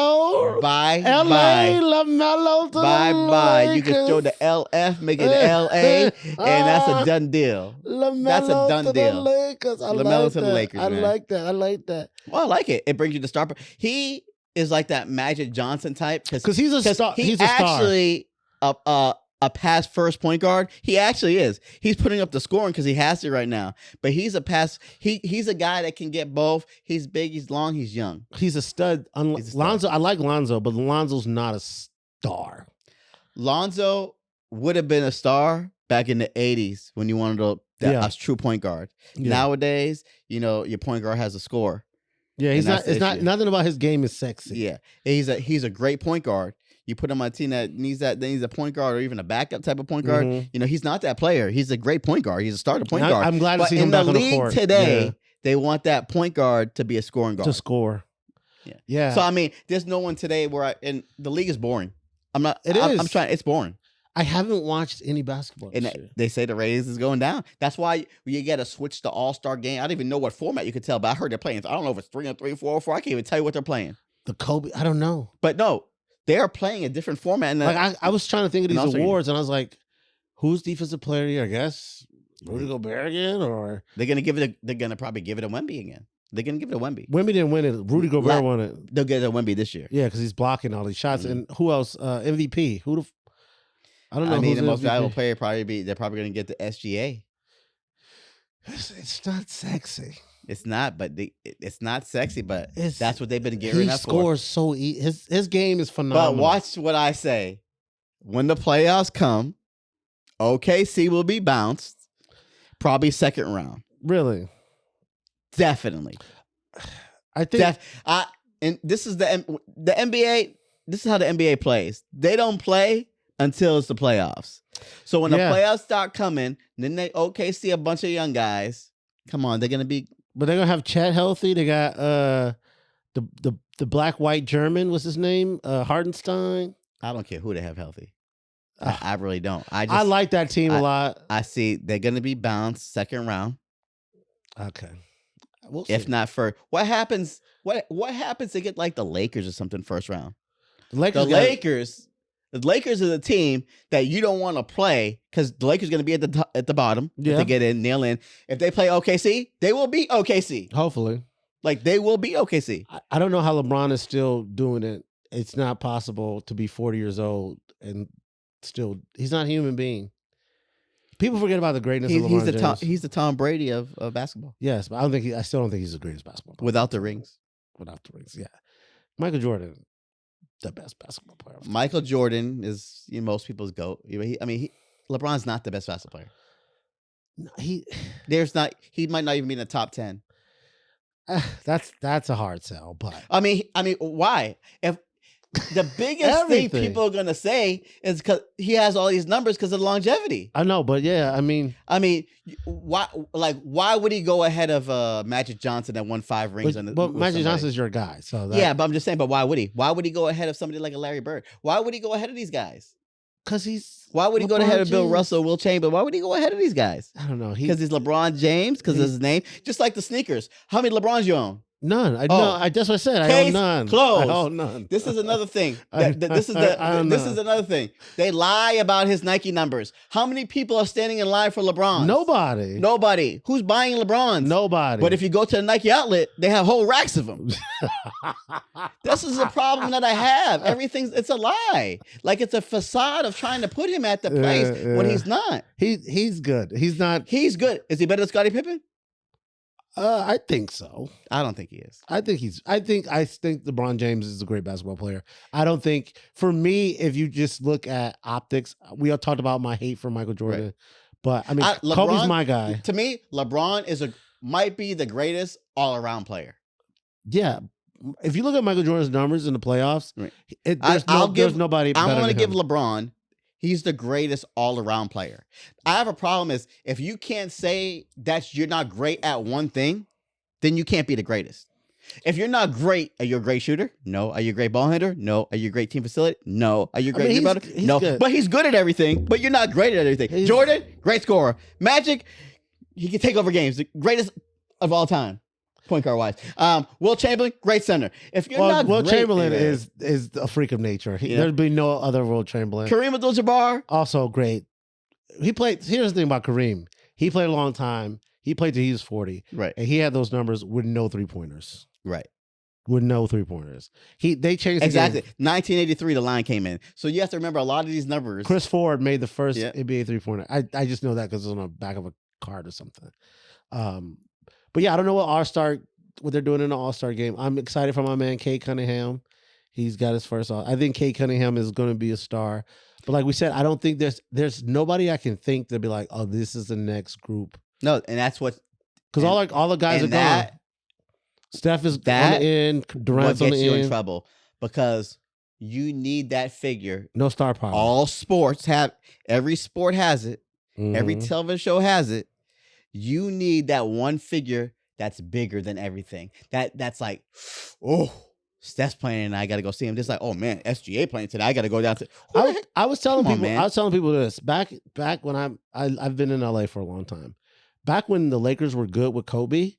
Bye, LA, bye. LaMelo to bye, the bye. Lakers. You can throw the LF, make it LA, and that's a done deal. That's a done to deal. The Lakers. LaMelo to the Lakers. I like that. Well, I like it. It brings you to star. He is like that Magic Johnson type because he's a star. He's actually a past first point guard. He actually is. He's putting up the scoring because he has to right now. But he's a pass. He's a guy that can get both. He's big. He's long. He's young. He's a stud. Lonzo. I like Lonzo, but Lonzo's not a star. Lonzo would have been a star back in the 80s when you wanted a true point guard. Yeah. Nowadays, your point guard has a score. Yeah, he's not. It's not. Nothing about his game is sexy. Yeah, he's a great point guard. You put him on a team that needs a point guard or even a backup type of point guard. Mm-hmm. He's not that player. He's a great point guard. He's a starter point guard. I'm glad to see him back on the court. In the league today, they want that point guard to be a scoring guard. To score. Yeah. So there's no one today and the league is boring. I'm not. It is. I'm trying. It's boring. I haven't watched any basketball. And they say the ratings is going down. That's why you got to switch to All-Star game. I don't even know what format you could tell, but I heard they're playing. I don't know if it's 3-on-3, 4-on-4. I can't even tell you what they're playing. The Kobe. I don't know. But no. They are playing a different format. And I was trying to think of these awards, and I was like, "Who's defensive player of the year?" I guess Rudy Gobert again, or they're gonna probably give it a Wemby again. They're gonna give it a Wemby. Wemby didn't win it. Rudy Gobert won it. They'll get a Wemby this year. Yeah, because he's blocking all these shots. Mm-hmm. And who else? MVP. I don't know. The most valuable player they're probably gonna get the SGA. It's not sexy. It's not, but it's not sexy, but that's what they've been gearing up for. He scores so easy. His game is phenomenal. But watch what I say. When the playoffs come, OKC will be bounced, probably second round. Really? Definitely. I think. And this is the NBA. This is how the NBA plays. They don't play until it's the playoffs. So when the playoffs start coming, then OKC a bunch of young guys. Come on, they're gonna be. But they're gonna have Chet healthy. They got the black white German. What's his name? Hardenstein. I don't care who they have healthy. I really don't. I like that team a lot. I see they're gonna be bounced second round. Okay. We'll if not first, what happens? What happens to get like the Lakers or something first round? The Lakers are the team that you don't want to play because the Lakers are going to be at the bottom if they get in, nail in. If they play OKC, they will beat OKC. Hopefully. They will beat OKC. I don't know how LeBron is still doing it. It's not possible to be 40 years old and still, he's not a human being. People forget about the greatness of LeBron James. He's the Tom Brady of basketball. Yes, but I still don't think he's the greatest basketball player. Without the rings. Yeah. Michael Jordan. The best basketball player. Michael Jordan is most people's GOAT. LeBron's not the best basketball player. No, he might not even be in the top 10. That's a hard sell, but why? If The biggest thing people are gonna say is because he has all these numbers because of longevity. I know, but yeah, I mean, why would he go ahead of Magic Johnson that won 5 rings? But Magic Johnson's your guy, so yeah. But I'm just saying. But why would he? Why would he go ahead of somebody like a Larry Bird? Why would he go ahead of these guys? Because he's. Why would he go ahead of Bill Russell, Will Chamberlain? Why would he go ahead of these guys? I don't know. Because he's LeBron James. Because of his name. Just like the sneakers. How many LeBrons you own? None. That's what I said. I own none. Closed. I own none. This is another thing. This is another thing. They lie about his Nike numbers. How many people are standing in line for LeBron? Nobody. Who's buying LeBrons? Nobody. But if you go to the Nike outlet, they have whole racks of them. This is a problem that I have. It's a lie. Like it's a facade of trying to put him at the place when he's not. He's good. He's not. He's good. Is he better than Scottie Pippen? I think so. I don't think he is. I think LeBron James is a great basketball player. I don't think, for me, if you just look at optics, we all talked about my hate for Michael Jordan, right. But I mean, Kobe's my guy. To me, LeBron might be the greatest all-around player. Yeah. If you look at Michael Jordan's numbers in the playoffs, right. there's nobody better. I'm going to give LeBron. He's the greatest all-around player. I have a problem is if you can't say that you're not great at one thing, then you can't be the greatest. If you're not great, are you a great shooter? No. Are you a great ball handler? No. Are you a great team facilitator? No. Are you a great rebounder? No. Good. But he's good at everything, but you're not great at everything. Jordan, great scorer. Magic, he can take over games. The greatest of all time. Point guard wise. Will Chamberlain, great center. If you're not Will great, Chamberlain is a freak of nature. There'd be no other Will Chamberlain. Kareem Abdul-Jabbar, also great. He played. Here's the thing about Kareem. He played a long time. He played till he was 40. Right. And he had those numbers with no 3-pointers. Right. With no 3-pointers. They changed exactly. 1983, the line came in. So you have to remember a lot of these numbers. Chris Ford made the first NBA 3-pointer. I just know that because it's on the back of a card or something. But yeah, I don't know what they're doing in the All-Star game. I'm excited for my man Cade Cunningham. He's got his first. I think Cade Cunningham is going to be a star. But like we said, I don't think there's nobody I can think to be like, oh, this is the next group. No, and that's what. Because all the guys are gone. Steph is on the end. Durant's on the end. What gets you in trouble because you need that figure. No star power. All sports have. Every sport has it. Mm-hmm. Every television show has it. You need that one figure that's bigger than everything. That's like, oh, Steph's playing and I got to go see him. Just like, oh man, SGA playing today. I got to go down to. I was telling people this back when I've been in LA for a long time. Back when the Lakers were good with Kobe,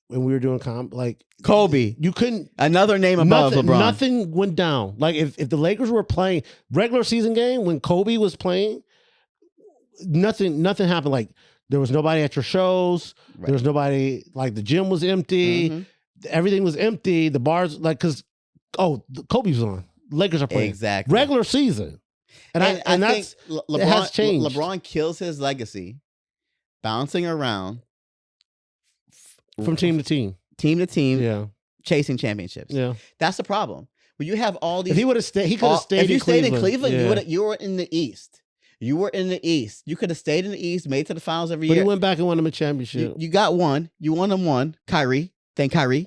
when we were doing Kobe, you couldn't another name above LeBron. Nothing went down. Like if the Lakers were playing regular season game when Kobe was playing, nothing happened. Like there was nobody at your shows. Right. There was nobody. Like the gym was empty. Mm-hmm. Everything was empty. The bars because Kobe was on. Lakers are playing exactly regular season, and that's think LeBron, it has changed. LeBron kills his legacy bouncing around. From team to team, yeah, chasing championships. Yeah, that's the problem. When you have all these, if he would have stayed, he could have stayed. If you stayed in Cleveland, yeah. you were in the East. You were in the East. You could have stayed in the East, made it to the finals every year. But he went back and won him a championship. You got one. You won him one. Kyrie. Thank Kyrie.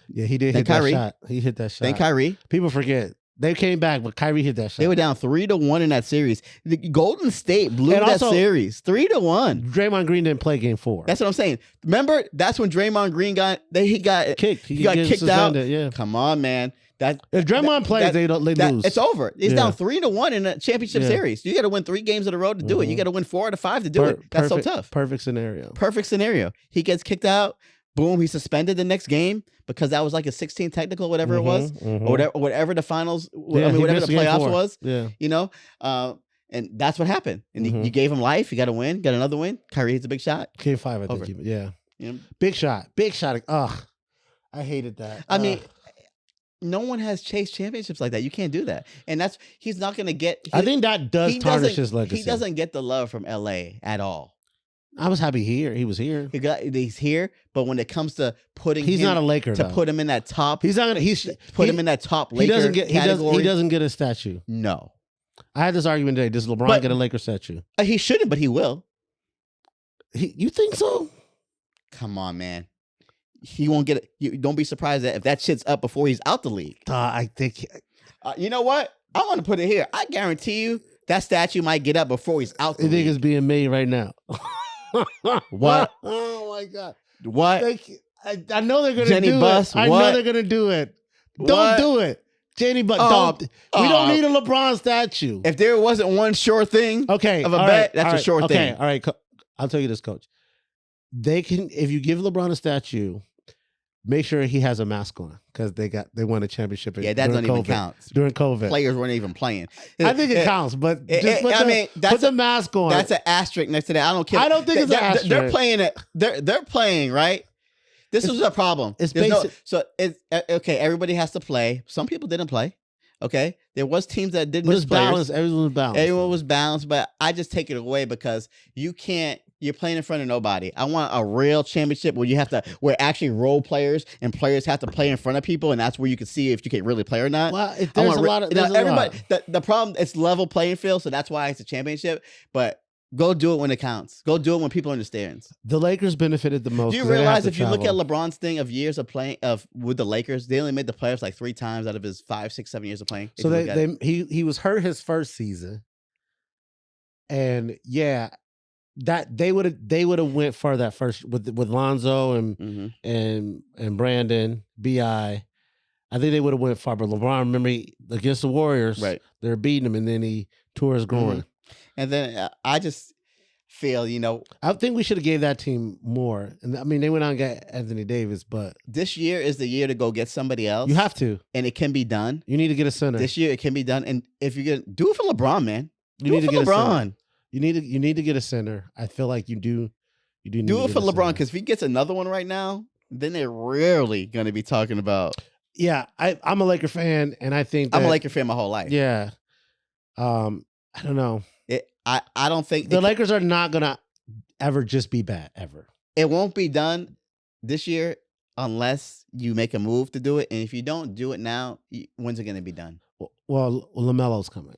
Yeah, he did hit that shot. He hit that shot. Thank Kyrie. People forget. They came back, but Kyrie hit that shot. They were down 3-1 in that series. The Golden State blew that series 3-1. Draymond Green didn't play Game 4. That's what I'm saying. Remember, that's when Draymond Green got kicked. He got kicked out. Yeah. Come on, man. If Draymond plays, they lose. It's over. It's down 3-1 in a championship series. You got to win 3 games in a row to do it. You got to win 4 out of 5 to do it. That's so tough. Perfect scenario. Perfect scenario. He gets kicked out. Boom, he's suspended the next game because that was like a 16 technical, whatever it was, or whatever the finals, whatever the playoffs was. Yeah, you know, and that's what happened. And you gave him life. You got to win. Got another win. Kyrie hits a big shot. Game 5, I think. Yeah, you know? Big shot. Ugh, I hated that. I mean, no one has chased championships like that. You can't do that, and he's not going to get. I think that does tarnish his legacy. He doesn't get the love from LA at all. I was happy he was here. He's here, but when it comes to putting he's not a Laker to put him in that top. He's not gonna him in that top Laker category. He doesn't get a statue. No. I had this argument today. Does LeBron get a Laker statue? He shouldn't, but he will. You think so? Come on, man. He won't get it. You don't be surprised that if that shit's up before he's out the league. I think You know what? I want to put it here. I guarantee you that statue might get up before he's out the You think league. it's being made right now? What? Oh my God! What? I know they're gonna Jenny do Buss, it. I know what? they're gonna do it. What? Don't do it, Jenny Buss. Don't. We don't need a LeBron statue. If there wasn't one sure thing of a bet, that's a sure thing. All right. I'll tell you this, Coach. They can, if you give LeBron a statue, make sure he has a mask on because they won a championship. Yeah, that doesn't even count. During COVID. Players weren't even playing. I think it counts, but just put the mask on. That's an asterisk next to that. I don't care. I don't think it's an asterisk. They're playing it. They're playing, right? This was a problem. It's basic. Okay, everybody has to play. Some people didn't play. Okay, there was teams that didn't. But it's balanced. Everyone was balanced. Everyone was balanced, but I just take it away because you can't. You're playing in front of nobody. I want a real championship where actually role players and players have to play in front of people, and that's where you can see if you can really play or not. Well, there's a lot of everybody. The problem, it's level playing field, so that's why it's a championship. But go do it when it counts. Go do it when people understand. The Lakers benefited the most. Do you realize if you look at LeBron's thing of years of playing with the Lakers, they only made the playoffs like 3 times out of his 5, 6, 7 years of playing. So he was hurt his first season, and yeah. That they would have went for that first with Lonzo and Brandon BI. I think they would have went far, but LeBron, remember against the Warriors, right? They're beating him, and then he tore his groin. And then I just feel, I think we should have gave that team more. And I mean, they went out and got Anthony Davis, but this year is the year to go get somebody else. You have to, and it can be done. You need to get a center this year. It can be done, and if you're gonna do it for LeBron, man, you need to get LeBron. You need to get a center. I feel like you do. You do. Do it for LeBron because if he gets another one right now, then they're rarely going to be talking about. Yeah, I'm a Laker fan, and I think I'm a Laker fan my whole life. Yeah, I don't know. I don't think the Lakers are not gonna ever just be bad ever. It won't be done this year unless you make a move to do it, and if you don't do it now, when's it going to be done? Well, LaMelo's coming.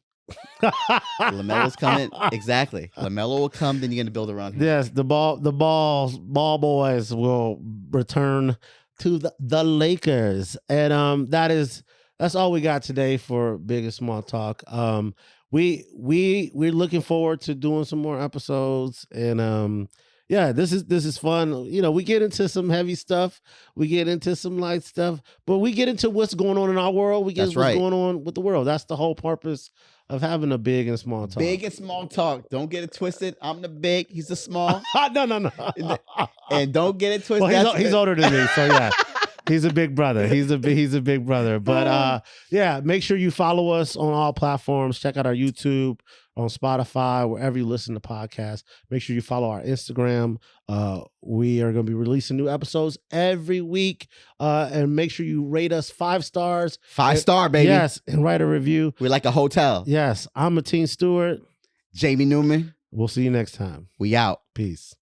LaMelo's coming. Exactly. LaMelo will come, then you're going to build around him. Yes, the ball boys will return to the Lakers. And that's all we got today for Big and Small Talk. We're looking forward to doing some more episodes, and yeah, this is fun. We get into some heavy stuff, we get into some light stuff, but we get into what's going on in our world. We get what's going on with the world. That's the whole purpose of having a Big and Small Talk. Big and Small Talk. Don't get it twisted. I'm the big. He's the small. No. And don't get it twisted. Well, he's older than me, so yeah. He's a big brother. He's a big brother. But yeah, make sure you follow us on all platforms. Check out our YouTube, on Spotify, wherever you listen to podcasts. Make sure you follow our Instagram. We are going to be releasing new episodes every week. And make sure you rate us 5 stars. 5-star, baby. Yes, and write a review. We're like a hotel. Yes, I'm Mateen Stewart. Jamie Newman. We'll see you next time. We out. Peace.